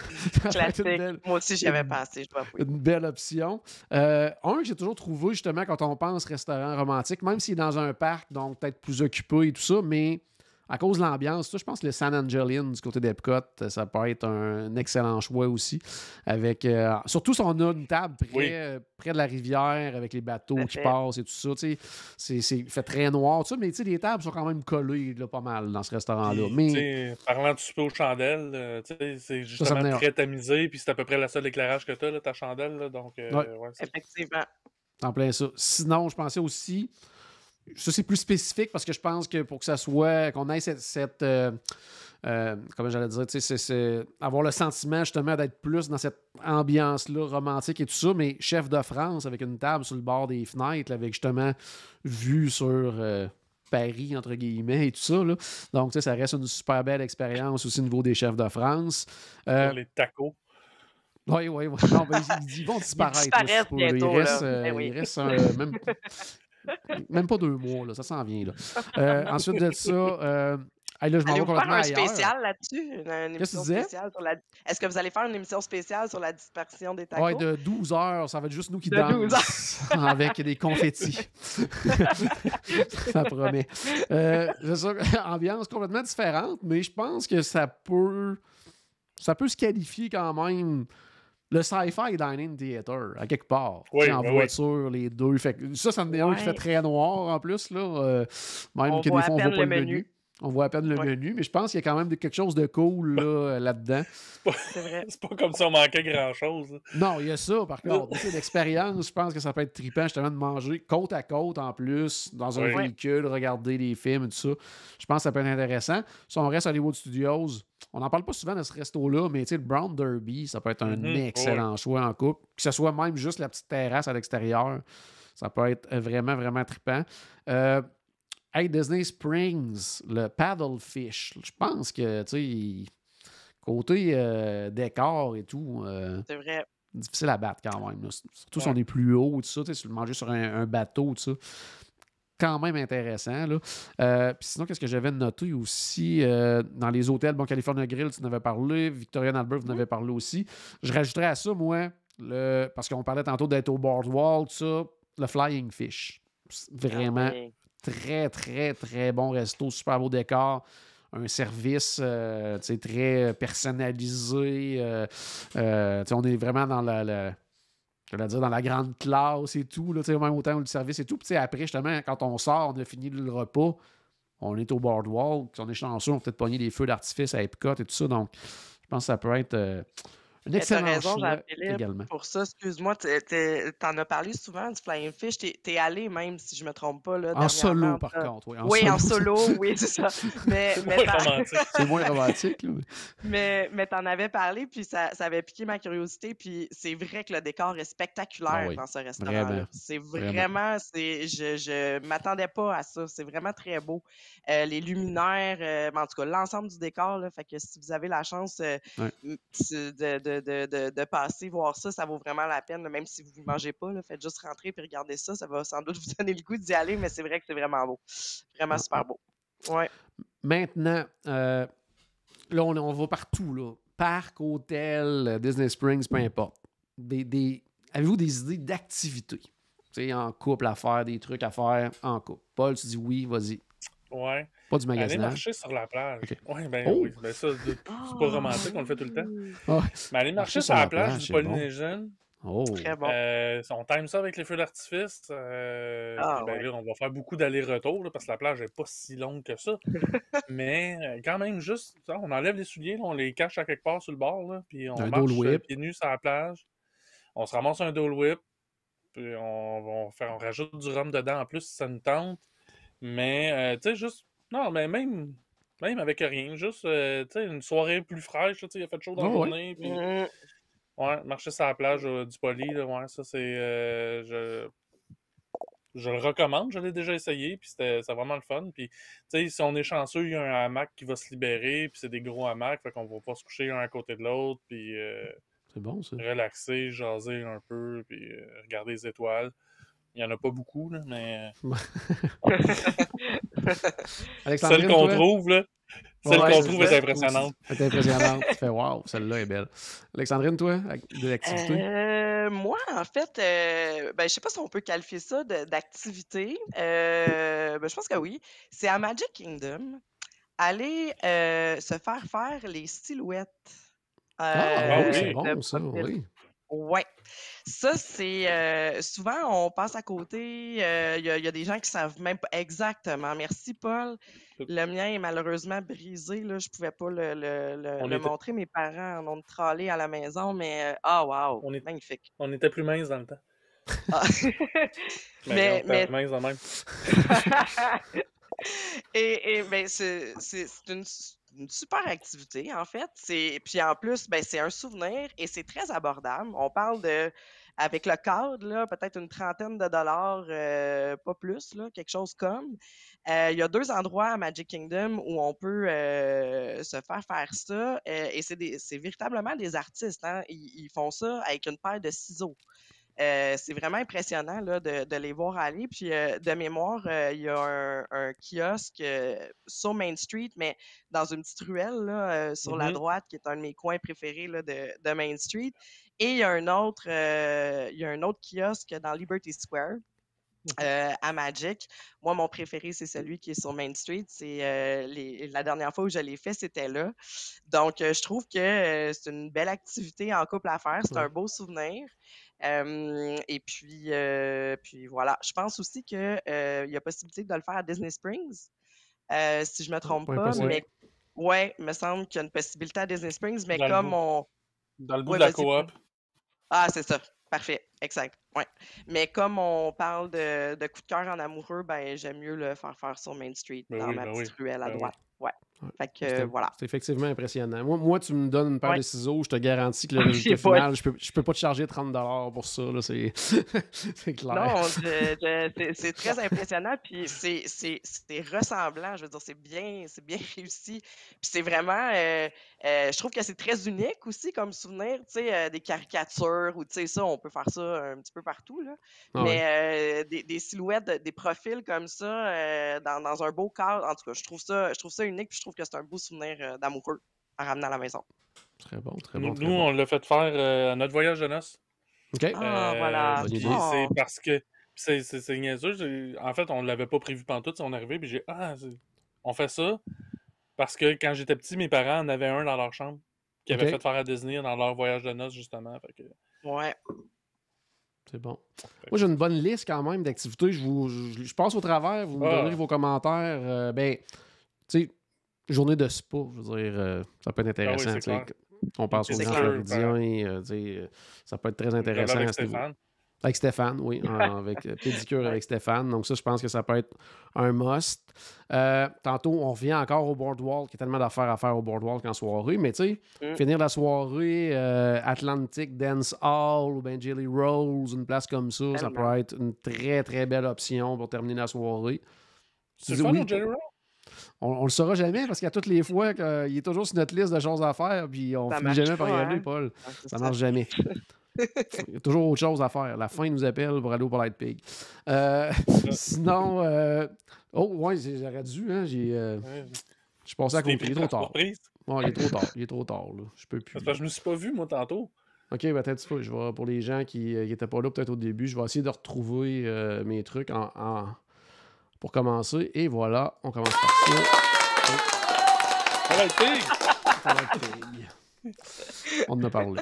Classique. Moi aussi, j'y avais pensé, je dois avouer. Une belle option. Un que j'ai toujours trouvé, justement, quand on pense restaurant romantique, même s'il est dans un parc, donc peut-être plus occupé et tout ça, mais à cause de l'ambiance, je pense que le San Angelin du côté d'Epcot, ça peut être un excellent choix aussi. Avec, surtout si on a une table près de la rivière avec les bateaux qui passent et tout ça. Il fait très noir, tout ça, mais les tables sont quand même collées là, pas mal dans ce restaurant-là. Mais parlant du souper aux chandelles, c'est justement très tamisé, puis c'est à peu près le seul éclairage que tu as, ta chandelle. Là, donc, effectivement. En plein ça. Sinon, je pensais aussi, ça, c'est plus spécifique parce que je pense que pour que ça soit, qu'on ait cette comment j'allais dire, tu sais, c'est avoir le sentiment justement d'être plus dans cette ambiance-là romantique et tout ça, mais chef de France avec une table sur le bord des fenêtres, là, avec justement vue sur Paris, entre guillemets, et tout ça. Là. Donc, tu sais, ça reste une super belle expérience aussi au niveau des chefs de France. Pour les tacos. Oui. Non, ben, ils vont disparaître. Disparaissent bientôt, il reste, là. Ben oui. il reste même pas 2 mois, là, ça s'en vient. Là. Ensuite de ça, là, je m'en vais Allez-vous faire complètement un ailleurs. spécial là-dessus? Une Qu'est-ce que émission tu disais? spéciale sur la... Est-ce que vous allez faire une émission spéciale sur la dispersion des tacos? Ouais, de 12 heures, ça va être juste nous qui De 12 dansent avec des confettis. Ça promet. C'est ça, ambiance complètement différente, mais je pense que ça peut se qualifier quand même le sci-fi dining theater, à quelque part. Oui, en voiture, les deux. Fait que ça en est un qui fait très noir en plus. Là, même On que voit des fois, à on peine voit pas le le menu. menu. On voit à peine le menu, mais je pense qu'il y a quand même quelque chose de cool là-dedans. C'est vrai. C'est pas comme si on manquait grand-chose. Là. Non, il y a ça, par contre. Tu sais, l'expérience, je pense que ça peut être trippant justement de manger côte à côte en plus, dans un véhicule, regarder des films et tout ça. Je pense que ça peut être intéressant. Si on reste à Hollywood Studios, on n'en parle pas souvent de ce resto-là, mais tu sais, le Brown Derby, ça peut être un excellent choix en couple. Que ce soit même juste la petite terrasse à l'extérieur, ça peut être vraiment, vraiment trippant. Hey, Disney Springs, le Paddlefish, je pense que, tu sais, côté décor et tout, C'est vrai. difficile à battre quand même. Là. Surtout si on est plus haut, tout ça, tu sais, manger sur un bateau, tout ça. Quand même intéressant. Là. Puis sinon, qu'est-ce que j'avais noté aussi dans les hôtels? Bon, California Grill, tu en avais parlé. Victoria and Albert, vous en avez parlé aussi. Je rajouterais à ça, moi, parce qu'on parlait tantôt d'être au boardwalk, tout ça, le Flying Fish. Vraiment très, très, très bon resto, super beau décor. Un service très personnalisé. On est vraiment dans dans la grande classe et tout, là, même autant où le service et tout. Puis après, justement, quand on sort, on a fini le repas, on est au boardwalk, on est chanceux, on peut peut-être pogner des feux d'artifice à Epcot et tout ça. Donc, je pense que ça peut être un excellent choix également. Pour ça, excuse-moi, t'en as parlé souvent du Flying Fish. T'es allé même, si je me trompe pas. Là, en solo, par contre. Oui, en solo, oui, c'est ça. C'est moins romantique. Là. Mais t'en avais parlé, puis ça avait piqué ma curiosité. Puis c'est vrai que le décor est spectaculaire dans ce restaurant. C'est vraiment, je m'attendais pas à ça. C'est vraiment très beau. Les luminaires, en tout cas, l'ensemble du décor. Là, fait que si vous avez la chance de passer voir ça, ça vaut vraiment la peine, même si vous ne mangez pas, là, faites juste rentrer et regarder ça, ça va sans doute vous donner le goût d'y aller, mais c'est vrai que c'est vraiment beau. Vraiment super beau. Ouais. Maintenant, là, on va partout, là. Parc, hôtel, Disney Springs, peu importe. Avez-vous des idées d'activités? Tu sais, en couple à faire, des trucs à faire en couple. Paul, tu dis oui, vas-y. Ouais. Pas du magasinage. Aller marcher sur la plage. Okay. Oui, oui. Ben ça, c'est pas romantique, on le fait tout le temps. Mais aller marcher sur la plage du Polynésien. Très bon. On time ça avec les feux d'artifice. Là, on va faire beaucoup d'allers-retours là, parce que la plage n'est pas si longue que ça. Mais quand même, juste, on enlève les souliers, là, on les cache à quelque part sur le bord, là, puis on marche pieds nus sur la plage. On se ramasse un Dole Whip, puis on rajoute du rhum dedans en plus si ça nous tente. Mais, tu sais, juste. Non, mais même avec rien, juste une soirée plus fraîche, il a fait chaud dans la journée. Puis, marcher sur la plage du Poly, là, ça c'est. Je le recommande, je l'ai déjà essayé, puis c'est vraiment le fun. Puis, si on est chanceux, il y a un hamac qui va se libérer, puis c'est des gros hamacs, fait qu'on va pas se coucher un à côté de l'autre, puis c'est bon, ça. Relaxer, jaser un peu, puis regarder les étoiles. Il n'y en a pas beaucoup, là, mais. Celle qu'on trouve, là. Celle qu'on trouve est impressionnante. C'est impressionnante. Tu fais wow, celle-là est belle. Alexandrine, toi, de l'activité? Moi, en fait, je sais pas si on peut qualifier ça d'activité. Je pense que oui. C'est à Magic Kingdom. Aller se faire les silhouettes. Oui, c'est bon, ça, oui. Ouais. Ça, c'est souvent, on passe à côté. Il y a des gens qui savent même pas exactement. Merci, Paul. Le mien est malheureusement brisé. Là. Je pouvais pas le montrer. Mes parents en ont trôlé à la maison, mais wow, magnifique. On était plus minces dans le temps. Ah. Mais mais mince de même. et ben, c'est une super activité, en fait. Puis en plus, ben, c'est un souvenir et c'est très abordable. On parle de, avec le cadre, là, peut-être une trentaine de dollars, pas plus, là, quelque chose comme. Il y a 2 endroits à Magic Kingdom où on peut se faire ça. Et c'est véritablement des artistes. Hein. Ils font ça avec une paire de ciseaux. C'est vraiment impressionnant là, de les voir aller. Puis de mémoire, il y a un kiosque sur Main Street, mais dans une petite ruelle là, sur la droite, qui est un de mes coins préférés là, de Main Street. Et il y a un autre kiosque dans Liberty Square. À Magic. Moi, mon préféré, c'est celui qui est sur Main Street. C'est la dernière fois où je l'ai fait, c'était là. Donc, je trouve que c'est une belle activité en couple à faire. C'est un beau souvenir. Et puis voilà. Je pense aussi qu'il y a possibilité de le faire à Disney Springs, si je me trompe pas. Mais ouais, il me semble qu'il y a une possibilité à Disney Springs, mais Dans comme Dans le bout de la coop. Ah, c'est ça. Parfait. Exact. Ouais. Mais comme on parle de coup de cœur en amoureux, ben j'aime mieux le faire sur Main Street, dans ma petite ruelle à droite. Ouais. Fait que voilà. C'est effectivement impressionnant. Moi, tu me donnes une paire de ciseaux, je te garantis que le résultat J'ai final, je peux pas te charger 30$ pour ça. Là, c'est clair. Non, c'est très impressionnant, puis c'est ressemblant. Je veux dire, c'est bien réussi. Puis c'est vraiment, je trouve que c'est très unique aussi comme souvenir, tu sais, des caricatures ou tu sais, ça, on peut faire ça un petit peu partout, là. Ah Mais ouais. des silhouettes, des profils comme ça, dans un beau cadre, en tout cas, je trouve ça unique, puis je trouve que c'est un beau souvenir d'amoureux à ramener à la maison. Très bon, très bon. Nous, on l'a fait faire à notre voyage de noces. OK. Ah, voilà. bonne idée. C'est parce que c'est niaiseux. En fait, on l'avait pas prévu pantoute. On est arrivé, puis on fait ça parce que quand j'étais petit, mes parents en avaient un dans leur chambre qui avait fait faire à Disney dans leur voyage de noces, justement. Fait que... Ouais. C'est bon. Moi, j'ai une bonne liste quand même d'activités. Je passe au travers, vous me donnerez vos commentaires. Ben, tu sais, journée de spa, je veux dire, ça peut être intéressant. Ah oui, on passe aux gens floridiens, ça peut être très intéressant. Avec Stéphane. Avec Stéphane, oui, avec pédicure avec Stéphane. Donc ça, je pense que ça peut être un must. Tantôt, on revient encore au Boardwalk. Il y a tellement d'affaires à faire au Boardwalk en soirée. Mais tu sais, finir la soirée Atlantic Dance Hall ou ben Jelly Rolls, une place comme ça, ça peut être une très, très belle option pour terminer la soirée. C'est le fun au Jelly Roll? On le saura jamais parce qu'à toutes les fois qu'il est toujours sur notre liste de choses à faire, puis on finit jamais par y aller, Paul. Ça marche jamais. Il y a toujours autre chose à faire. La fin nous appelle pour aller au Polite Pig. Sinon, oh, ouais, j'aurais dû. Hein, je suis passé à côté. Il est trop tard. Ouais, il est trop tard. Là. Je peux plus. Parce que je me suis pas vu, moi, tantôt. OK, ben, peut-être pas. Je vais, pour les gens qui n'étaient pas là, peut-être au début, je vais essayer de retrouver mes trucs pour commencer. Et voilà, on commence par ça. Polite Pig! Polite Pig. On en a parlé.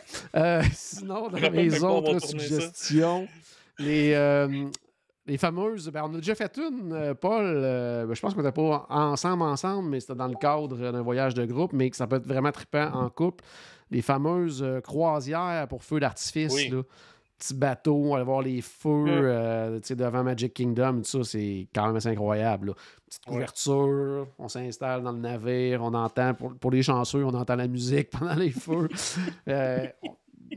Sinon, dans mes autres suggestions, les fameuses... Ben, on a déjà fait une, Paul. Je pense qu'on n'était pas ensemble, mais c'était dans le cadre d'un voyage de groupe, mais que ça peut être vraiment trippant en couple. Les fameuses croisières pour feux d'artifice. Oui. Là. Petit bateau, aller voir les feux devant Magic Kingdom, tout ça, c'est quand même assez incroyable. Là. Petite couverture, on s'installe dans le navire, on entend, pour les chanceux, on entend la musique pendant les feux.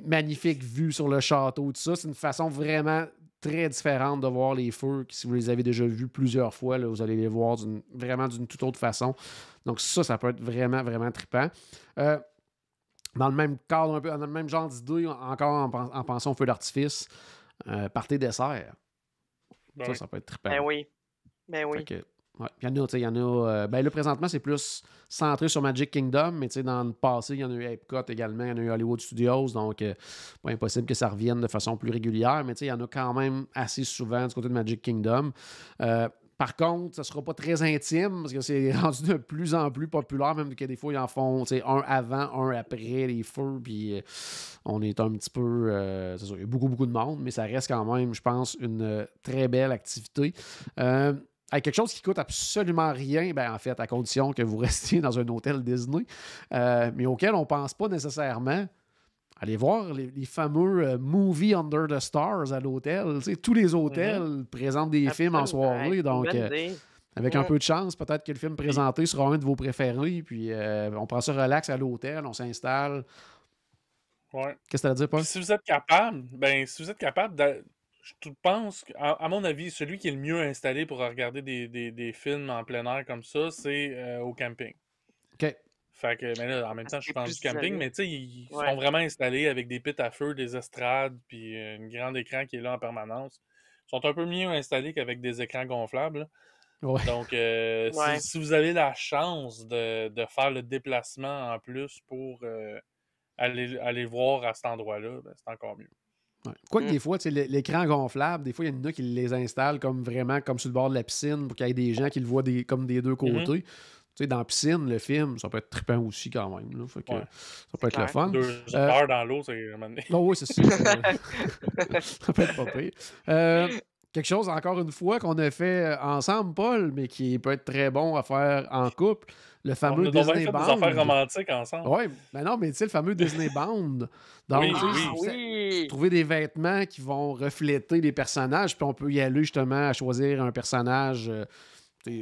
Magnifique vue sur le château, tout ça. C'est une façon vraiment très différente de voir les feux. Si vous les avez déjà vus plusieurs fois, là, vous allez les voir vraiment d'une toute autre façon. Donc ça peut être vraiment, vraiment trippant. Dans le même cadre, un peu, dans le même genre d'idée, encore en pensant au feu d'artifice, party dessert. Ça peut être trippant. Ben oui. Il y en a. Ben là, présentement, c'est plus centré sur Magic Kingdom, mais dans le passé, il y en a eu Epcot également, il y en a eu Hollywood Studios, donc pas impossible que ça revienne de façon plus régulière, mais il y en a quand même assez souvent du côté de Magic Kingdom. Par contre, ça ne sera pas très intime parce que c'est rendu de plus en plus populaire, même que des fois, ils en font un avant, un après les feux, puis on est un petit peu... c'est sûr, il y a beaucoup, beaucoup de monde, mais ça reste quand même, je pense, une très belle activité. Avec quelque chose qui coûte absolument rien, ben en fait, à condition que vous restiez dans un hôtel Disney, mais auquel on ne pense pas nécessairement. Allez voir les fameux Movie Under the Stars à l'hôtel. Tu sais, tous les hôtels présentent des films en soirée. Donc, avec un peu de chance, peut-être que le film présenté sera un de vos préférés. Puis, on prend ça relax à l'hôtel, on s'installe. Ouais. Qu'est-ce que tu as à dire, Paul? Puis si vous êtes capable, je pense, à mon avis, celui qui est le mieux installé pour regarder des films en plein air comme ça, c'est au camping. OK. Fait que, mais là, en même temps, je suis pas du camping, mais tu sais, ils Ouais. sont vraiment installés avec des pits à feu, des estrades, puis un grand écran qui est là en permanence. Ils sont un peu mieux installés qu'avec des écrans gonflables, là. Ouais. Donc, Ouais. si vous avez la chance de faire le déplacement en plus pour aller voir à cet endroit-là, ben, c'est encore mieux. Ouais. Quoique des fois, tu sais, l'écran gonflable, des fois, il y en a qui les installent comme vraiment comme sur le bord de la piscine pour qu'il y ait des gens qui le voient comme des deux côtés. Tu sais, dans la piscine, le film, ça peut être trippant aussi quand même. Là. Fait que, ça peut être le fun. 2 heures dans l'eau, c'est vraiment... Non, oui, c'est ça. Ça peut être pas pire. Quelque chose, encore une fois, qu'on a fait ensemble, Paul, mais qui peut être très bon à faire en couple. Le fameux Disney Bound. des affaires romantiques ensemble. Oui, mais non, mais tu sais, le fameux Disney Bound. Donc, trouver des vêtements qui vont refléter les personnages, puis on peut y aller justement à choisir un personnage...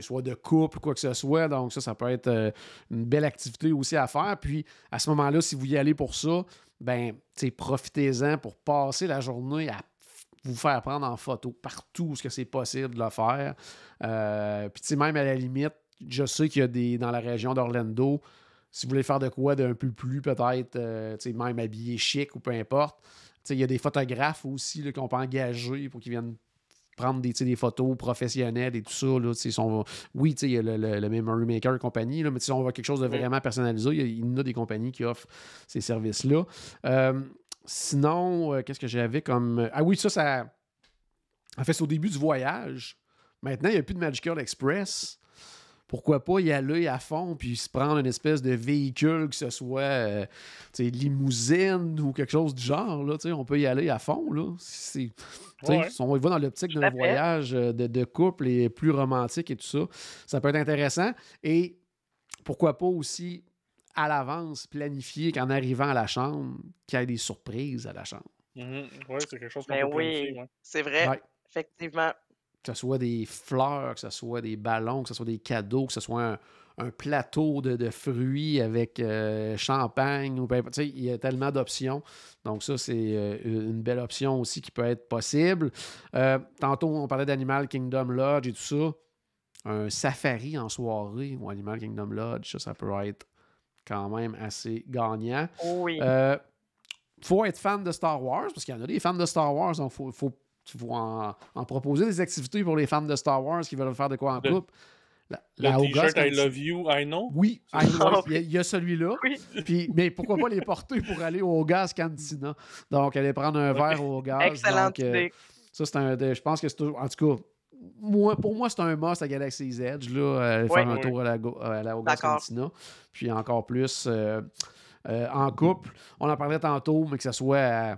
soit de couple ou quoi que ce soit. Donc ça peut être une belle activité aussi à faire. Puis à ce moment-là, si vous y allez pour ça, ben, profitez-en pour passer la journée à vous faire prendre en photo partout où c'est possible de le faire. Puis même à la limite, je sais qu'il y a dans la région d'Orlando, si vous voulez faire de quoi d'un peu plus peut-être, même habillé chic ou peu importe, il y a des photographes aussi là, qu'on peut engager pour qu'ils viennent prendre des photos professionnelles et tout ça. Là, oui, il y a le Memory Maker et compagnie, là, mais si on veut quelque chose de vraiment personnalisé, il y en a des compagnies qui offrent ces services-là. Sinon, qu'est-ce que j'avais comme... Ah oui, ça... En fait, c'est au début du voyage. Maintenant, il n'y a plus de Magical Express. Pourquoi pas y aller à fond puis se prendre une espèce de véhicule, que ce soit limousine ou quelque chose du genre. Là, on peut y aller à fond. Là. On va dans l'optique d'un voyage de couple et plus romantique et tout ça. Ça peut être intéressant. Et pourquoi pas aussi, à l'avance, planifier qu'en arrivant à la chambre, qu'il y ait des surprises à la chambre. Oui, c'est quelque chose qu'on peut planifier. Oui, c'est vrai. Effectivement. Que ce soit des fleurs, que ce soit des ballons, que ce soit des cadeaux, que ce soit un plateau de fruits avec champagne. Il y a tellement d'options. Donc ça, c'est une belle option aussi qui peut être possible. Tantôt, on parlait d'Animal Kingdom Lodge et tout ça. Un safari en soirée ou Animal Kingdom Lodge, ça peut être quand même assez gagnant. Oui. Faut être fan de Star Wars, parce qu'il y en a des fans de Star Wars, donc il faut en proposer des activités pour les fans de Star Wars qui veulent faire de quoi en couple. Le t-shirt I love you, I know? Oui, I know. Il y a celui-là. Oui. Puis, mais pourquoi pas les porter pour aller au Gaz Cantina? Donc, aller prendre un verre au Gaz. Excellente idée. Ça, je pense que c'est toujours... En tout cas, pour moi, c'est un must à Galaxy's Edge, là, faire un tour au Gaz Cantina. Puis encore plus en couple. On en parlait tantôt, mais que ce soit à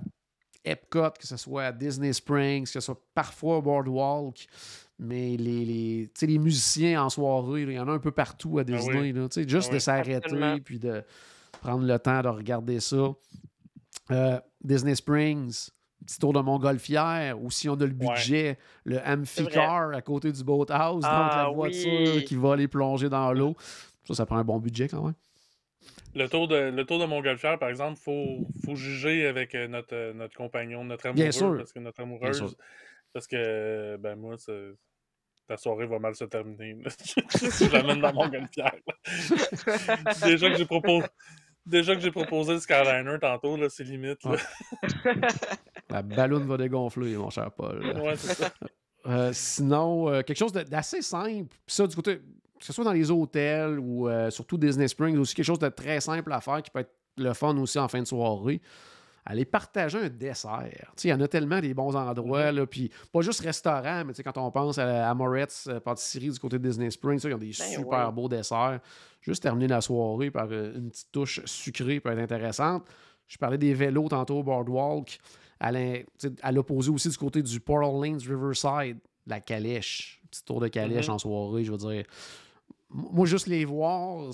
Epcot, que ce soit à Disney Springs, que ce soit parfois au Boardwalk. Mais les musiciens en soirée, il y en a un peu partout à Disney. Là, juste de s'arrêter puis de prendre le temps de regarder ça. Disney Springs, petit tour de Montgolfière, ou si on a le budget, le Amphicar à côté du Boathouse, donc la voiture qui va aller plonger dans l'eau. Ça prend un bon budget quand même. Le tour de Montgolfière, par exemple, faut juger avec notre compagnon, notre amoureux. Bien sûr. Parce que notre amoureuse... Parce que, moi, ta soirée va mal se terminer. Je l'amène dans Montgolfière. Déjà que j'ai proposé le Skyliner tantôt, là, c'est limite. Là. La balloune va dégonfler, mon cher Paul. Ouais, c'est ça. Sinon, quelque chose d'assez simple. Ça, du côté, que ce soit dans les hôtels ou surtout Disney Springs, aussi quelque chose de très simple à faire qui peut être le fun aussi en fin de soirée. Aller partager un dessert. Il y en a tellement des bons endroits, là, puis pas juste restaurant, mais quand on pense à Moret's pâtisserie du côté de Disney Springs, ils ont des super beaux desserts. Juste terminer la soirée par une petite touche sucrée peut être intéressante. Je parlais des vélos tantôt au Boardwalk. À l'opposé aussi du côté du Portal Lanes Riverside, la calèche. Petit tour de calèche en soirée, je veux dire. Moi, juste les voir,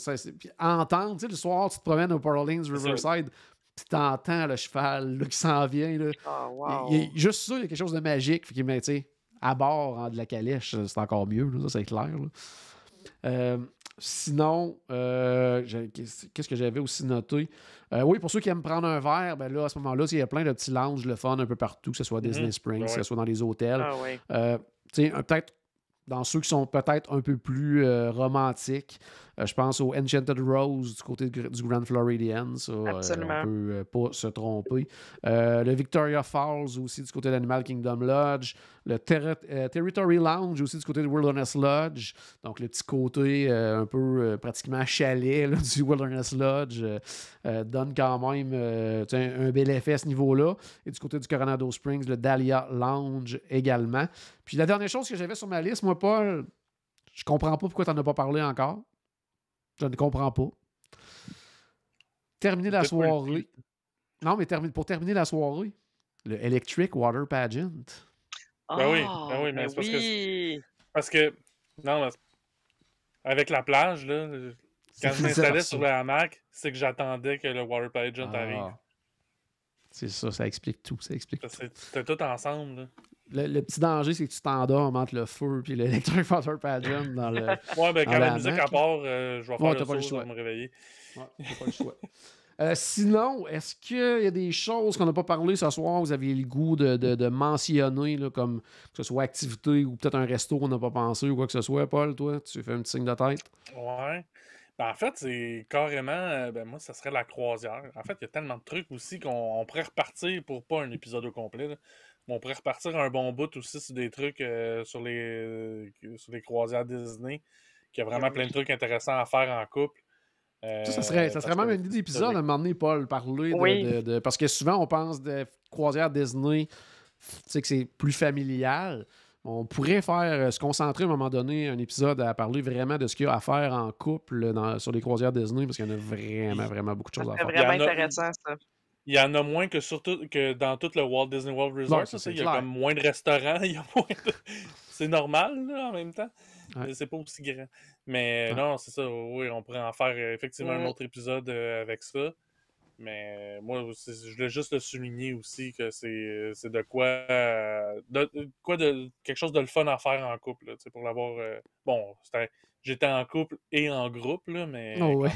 entendre, le soir, tu te promènes au Portal Lanes Riverside, Puis t'entends le cheval là, qui s'en vient. Là. Oh, Juste ça, il y a quelque chose de magique. Fait que, tu sais, à bord de la calèche, c'est encore mieux, là, ça c'est clair. Sinon, qu'est-ce que j'avais aussi noté? Oui, pour ceux qui aiment prendre un verre, ben là, à ce moment-là, il y a plein de petits lounges, le fun un peu partout, que ce soit à Disney Springs, que ce soit dans les hôtels. Ah oui. Peut-être dans ceux qui sont peut-être un peu plus romantiques, je pense au Enchanted Rose du côté du Grand Floridian. Ça, Absolument. on peut pas se tromper. Le Victoria Falls aussi du côté de l'Animal Kingdom Lodge. Le Territory Lounge aussi du côté de Wilderness Lodge. Donc, le petit côté un peu pratiquement chalet là, du Wilderness Lodge donne quand même un bel effet à ce niveau-là. Et du côté du Coronado Springs, le Dahlia Lounge également. Puis la dernière chose que j'avais sur ma liste, moi, Paul, je comprends pas pourquoi tu n'en as pas parlé encore. Je ne comprends pas. Terminer la soirée. Non, mais pour terminer la soirée, le Electric Water Pageant. Ben oui, mais c'est parce que. Non, mais avec la plage, là, quand je m'installais sur le hamac, c'est que j'attendais que le Water Pageant arrive. C'est ça, ça explique tout. C'était tout ensemble, là. Le petit danger, c'est que tu t'endormes entre le feu et l'Electric Water Pageant dans le. Ouais, ben quand la musique à part, je vais faire le saut pour me réveiller. Ouais, t'as pas le choix. Sinon, est-ce qu'il y a des choses qu'on n'a pas parlé ce soir, vous aviez le goût de mentionner, là, comme que ce soit activité ou peut-être un resto qu'on n'a pas pensé ou quoi que ce soit, Paul, toi, tu fais un petit signe de tête? Ouais. Ben, en fait, c'est carrément, moi, ça serait la croisière. En fait, il y a tellement de trucs aussi qu'on pourrait repartir pour pas un épisode au complet, là. On pourrait repartir un bon bout aussi sur des trucs sur les croisières Disney, qu'il y a vraiment plein de trucs intéressants à faire en couple. Ça serait même une idée d'épisode à un moment donné, Paul, parler de. Parce que souvent, on pense de croisière Disney, tu sais que c'est plus familial. On pourrait se concentrer à un moment donné, un épisode à parler vraiment de ce qu'il y a à faire en couple sur les croisières Disney, parce qu'il y en a vraiment, vraiment beaucoup de choses à faire. C'est vraiment intéressant, ça. Il y en a moins que dans tout le Walt Disney World Resort. Il y a comme moins de restaurants. C'est normal, là, en même temps. Ouais. C'est pas aussi grand. Mais non, c'est ça. Oui, on pourrait en faire effectivement un autre épisode avec ça. Mais moi, je voulais juste le souligner aussi que c'est de quoi... quelque chose de le fun à faire en couple, là, pour l'avoir... bon, j'étais en couple et en groupe, là, mais... Oh, ouais.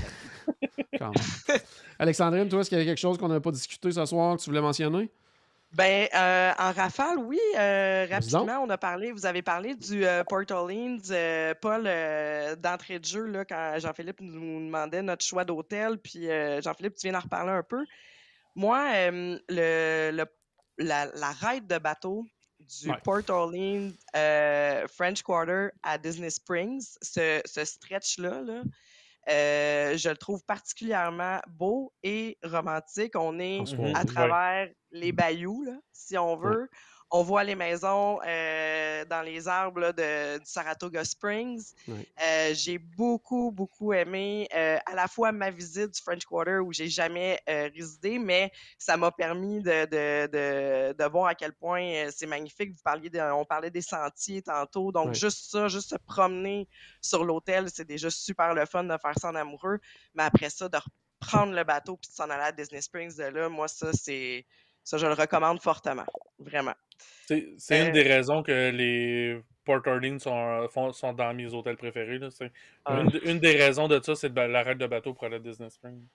Quand même. Alexandrine, toi, est-ce qu'il y a quelque chose qu'on n'a pas discuté ce soir que tu voulais mentionner? Ben, en rafale, oui. Rapidement, vous avez parlé du Port Orleans, Paul, d'entrée de jeu, là, quand Jean-Philippe nous demandait notre choix d'hôtel, puis Jean-Philippe, tu viens d'en reparler un peu. Moi, la ride de bateau du Port Orleans French Quarter à Disney Springs, ce stretch-là, je le trouve particulièrement beau et romantique. On est à travers les bayous, là, si on veut. On voit les maisons dans les arbres là, du Saratoga Springs. J'ai beaucoup, beaucoup aimé à la fois ma visite du French Quarter où j'ai jamais résidé, mais ça m'a permis de voir à quel point c'est magnifique. On parlait des sentiers tantôt, donc juste ça, juste se promener sur l'hôtel, c'est déjà super le fun de faire ça en amoureux. Mais après ça, de reprendre le bateau puis de s'en aller à Disney Springs de là, moi, ça, je le recommande fortement. Vraiment. C'est une des raisons que les Port Orleans sont dans mes hôtels préférés. Là. Une des raisons de ça, c'est l'arrêt de bateau pour aller à Disney Springs.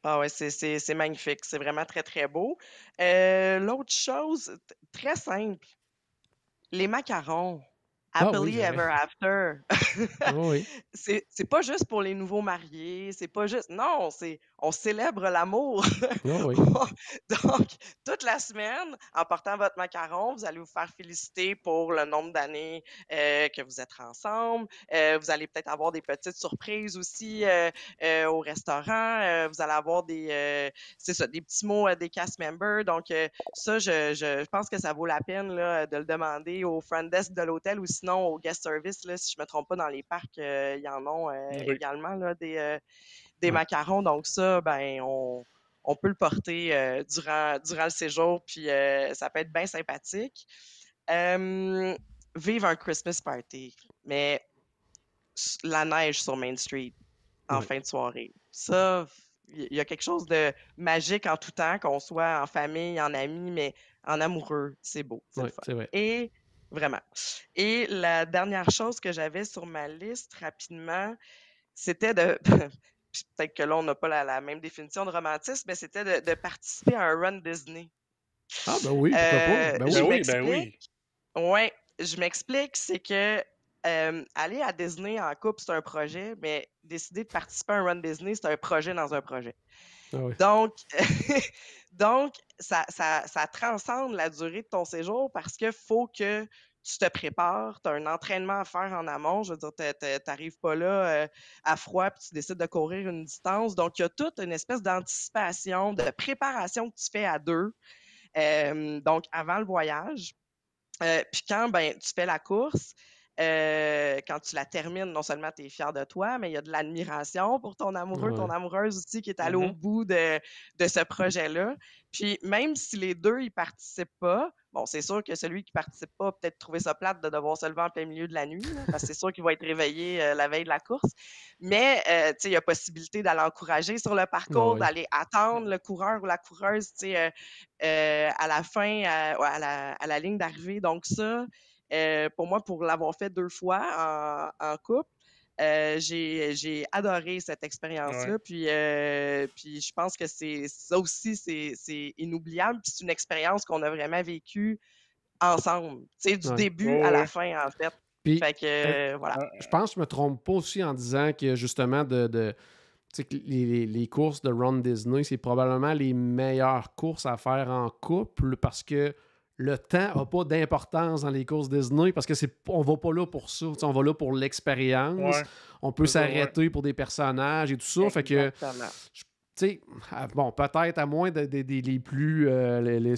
Ah ouais, c'est magnifique. C'est vraiment très, très beau. L'autre chose, très simple, les macarons. Happily Ever After. C'est pas juste pour les nouveaux mariés, c'est pas juste... Non, on célèbre l'amour. Donc, toute la semaine, en portant votre macaron, vous allez vous faire féliciter pour le nombre d'années que vous êtes ensemble. Vous allez peut-être avoir des petites surprises aussi au restaurant. Vous allez avoir des petits mots des cast members. Donc, ça, je pense que ça vaut la peine là, de le demander au front desk de l'hôtel ou sinon au guest service, là, si je ne me trompe pas, dans les parcs, il y en a également là, des macarons. Donc ça, ben, on peut le porter durant le séjour, puis ça peut être bien sympathique. Vivre un Christmas party, mais la neige sur Main Street en fin de soirée. Ça, il y a quelque chose de magique en tout temps, qu'on soit en famille, en amis, mais en amoureux, c'est beau, c'est le Ouais, fun. c'est vrai. Et vraiment. Et la dernière chose que j'avais sur ma liste rapidement, c'était de. Puis peut-être que là, on n'a pas la même définition de romantisme, mais c'était de participer à un run Disney. Ah, ben oui, pourquoi pas? Ben Je oui. Ben oui, ben m'explique. oui. Ouais, je m'explique, c'est que aller à Disney en couple, c'est un projet, mais décider de participer à un run Disney, c'est un projet dans un projet. Ah oui. Donc, donc ça transcende la durée de ton séjour parce qu'il faut que tu te prépares, tu as un entraînement à faire en amont. Je veux dire, tu n'arrives pas là à froid puis tu décides de courir une distance. Donc, il y a toute une espèce d'anticipation, de préparation que tu fais à deux, donc avant le voyage. Puis quand tu fais la course, quand tu la termines, non seulement tu es fier de toi, mais il y a de l'admiration pour ton amoureux, ton Ouais. amoureuse aussi qui est allé au Mhm. bout de ce projet-là. Puis même si les deux, ils participent pas, bon, c'est sûr que celui qui participe pas a peut-être trouvé ça plate de devoir se lever en plein milieu de la nuit, là, parce que c'est sûr qu'il va être réveillé la veille de la course. Mais, tu sais, il y a possibilité d'aller encourager sur le Ah parcours, oui. d'aller attendre le coureur ou la coureuse, tu sais, à la fin, à la ligne d'arrivée. Donc ça, pour moi, pour l'avoir fait 2 fois en couple, j'ai adoré cette expérience-là. Ouais. Puis je pense que ça aussi, c'est inoubliable. Puis c'est une expérience qu'on a vraiment vécue ensemble, tu sais, du Ouais. début Oh, à la ouais. fin, en fait. Puis, Fait que, voilà. je pense que je me trompe pas aussi en disant que justement tu sais, que les courses de Run Disney, c'est probablement les meilleures courses à faire en couple parce que le temps n'a pas d'importance dans les courses Disney parce que on va pas là pour ça. Tu sais, on va là pour l'expérience. Ouais. On peut C'est ça, ouais. s'arrêter pour des personnages et tout ça. Fait que, Exactement. tu sais, bon, peut-être à moins les plus.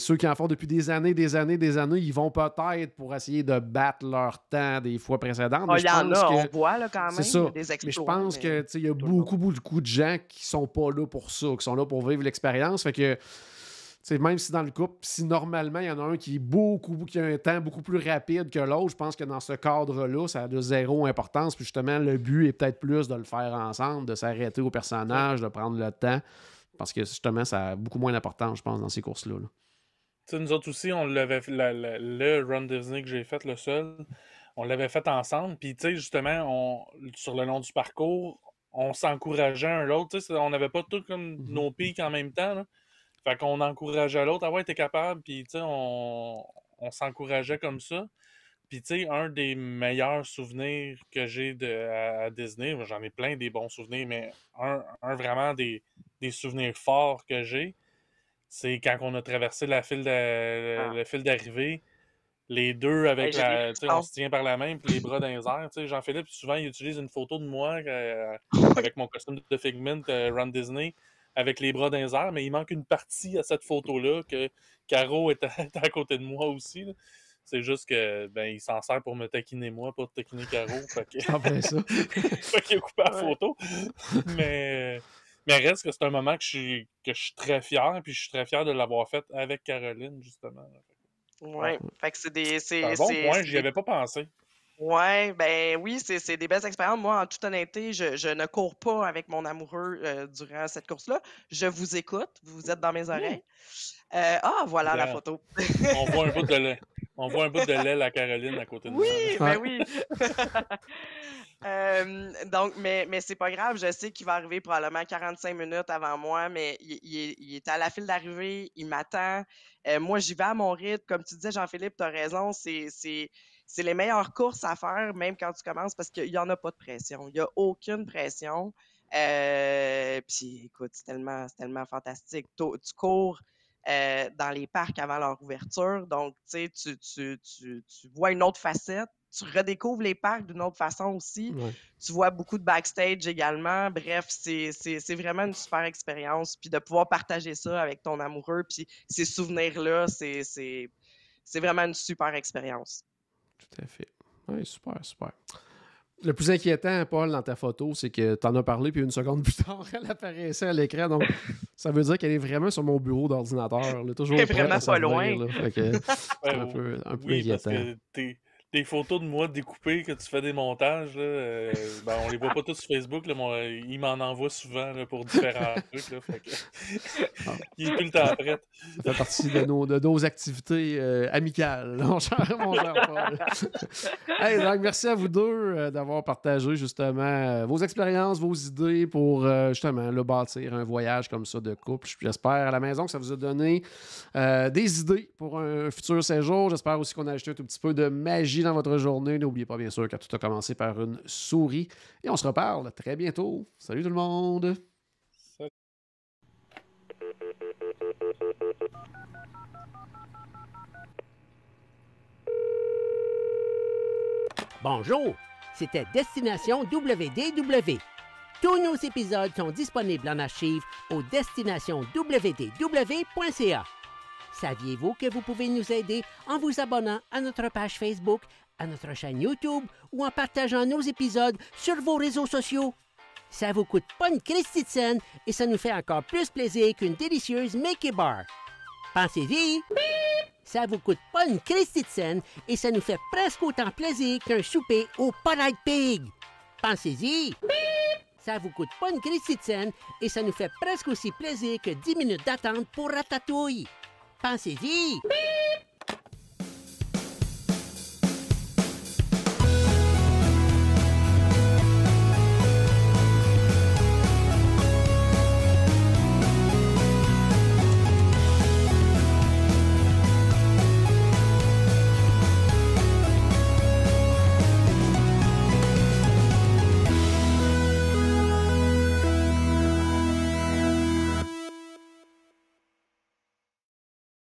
Ceux qui en font depuis des années, ils vont peut-être pour essayer de battre leur temps des fois précédentes. Ah, Mais il je y en pense a, que. on voit là, quand C'est même, il y a ça. des Mais je exploits, pense que mais tu sais, il y a tout le monde. beaucoup de gens qui sont pas là pour ça, qui sont là pour vivre l'expérience. Fait que, tu sais, même si dans le couple, si normalement il y en a un qui a un temps beaucoup plus rapide que l'autre, je pense que dans ce cadre-là, ça a de zéro importance. Puis justement, le but est peut-être plus de le faire ensemble, de s'arrêter au personnage, de prendre le temps. Parce que justement, ça a beaucoup moins d'importance, je pense, dans ces courses-là. Là. Tu sais, nous autres aussi, on l'avait fait, le Run Disney que j'ai fait, le seul, on l'avait fait ensemble. Puis, tu sais, justement, sur le long du parcours, on s'encourageait un l'autre. Tu sais, on n'avait pas tous comme nos pics en même temps. Là. Fait qu'on encourageait l'autre. Ah ouais, t'es capable. Puis, tu sais, on s'encourageait comme ça. Puis, tu sais, un des meilleurs souvenirs que j'ai à Disney, moi, j'en ai plein des bons souvenirs, mais un vraiment des souvenirs forts que j'ai, c'est quand on a traversé Ah, le fil d'arrivée, les deux avec j'ai des tu sais, on frissons. se tient par la main puis les bras dans les airs. Tu sais, Jean-Philippe, souvent, il utilise une photo de moi avec mon costume de Figment Run Disney avec les bras dans les airs, mais il manque une partie à cette photo-là que Caro est à côté de moi aussi. Là. C'est juste que il s'en sert pour me taquiner moi, pas taquiner Caro. Fait que... En fait, ça. fait qu'il a coupé la Ouais. photo. Mais reste que c'est un moment que je suis très fier, puis je suis très fier de l'avoir fait avec Caroline, justement. Ouais. Fait que C'est un bon point, j'y avais pas pensé. Ouais, ben oui, c'est des belles expériences. Moi, en toute honnêteté, je ne cours pas avec mon amoureux durant cette course-là. Je vous écoute, vous êtes dans mes oreilles. Voilà la Regarde, photo. on voit un bout de lait. On voit un bout de l'aile à Caroline à côté de moi. Oui, Là. ben oui. Donc, mais c'est pas grave, je sais qu'il va arriver probablement 45 minutes avant moi, mais il est à la file d'arrivée, il m'attend. Moi, j'y vais à mon rythme. Comme tu disais, Jean-Philippe, tu as raison, c'est les meilleures courses à faire, même quand tu commences, parce qu'il n'y en a pas de pression. Il n'y a aucune pression. Puis, écoute, c'est tellement fantastique. Tu cours dans les parcs avant leur ouverture, donc, tu sais, tu vois une autre facette. Tu redécouvres les parcs d'une autre façon aussi. Ouais. Tu vois beaucoup de backstage également. Bref, c'est vraiment une super expérience. Puis de pouvoir partager ça avec ton amoureux, puis ces souvenirs-là, c'est vraiment une super expérience. Tout à fait. Oui, super. Le plus inquiétant, Paul, dans ta photo, c'est que tu en as parlé, puis une seconde plus tard, elle apparaissait à l'écran. Donc, ça veut dire qu'elle est vraiment sur mon bureau d'ordinateur. Là, toujours Elle est prête vraiment à pas servir, loin. Là. Fait que, c'est un peu Oui, parce inquiétant. que des photos de moi découpées que tu fais des montages, là, ben, on les voit pas tous sur Facebook, là, mais il m'en envoie souvent là, pour différents trucs. Là, fait que... il est tout le temps prêt. Ça fait partie de nos activités amicales, mon cher Paul. Hey, donc, merci à vous deux d'avoir partagé justement vos expériences, vos idées pour justement là, bâtir un voyage comme ça de couple. J'espère à la maison que ça vous a donné des idées pour un futur séjour. J'espère aussi qu'on a ajouté un tout petit peu de magie dans votre journée. N'oubliez pas bien sûr que tout a commencé par une souris. Et on se reparle très bientôt. Salut tout le monde! Bonjour, c'était Destination WDW. Tous nos épisodes sont disponibles en archive au destinationwdw.ca. Saviez-vous que vous pouvez nous aider en vous abonnant à notre page Facebook, à notre chaîne YouTube ou en partageant nos épisodes sur vos réseaux sociaux? Ça vous coûte pas une Christie de scène et ça nous fait encore plus plaisir qu'une délicieuse Mickey Bar. Pensez-y! Ça vous coûte pas une Christie de scène et ça nous fait presque autant plaisir qu'un souper au Polite Pig. Pensez-y! Ça vous coûte pas une Christie de scène et ça nous fait presque aussi plaisir que 10 minutes d'attente pour Ratatouille. Pensez-y!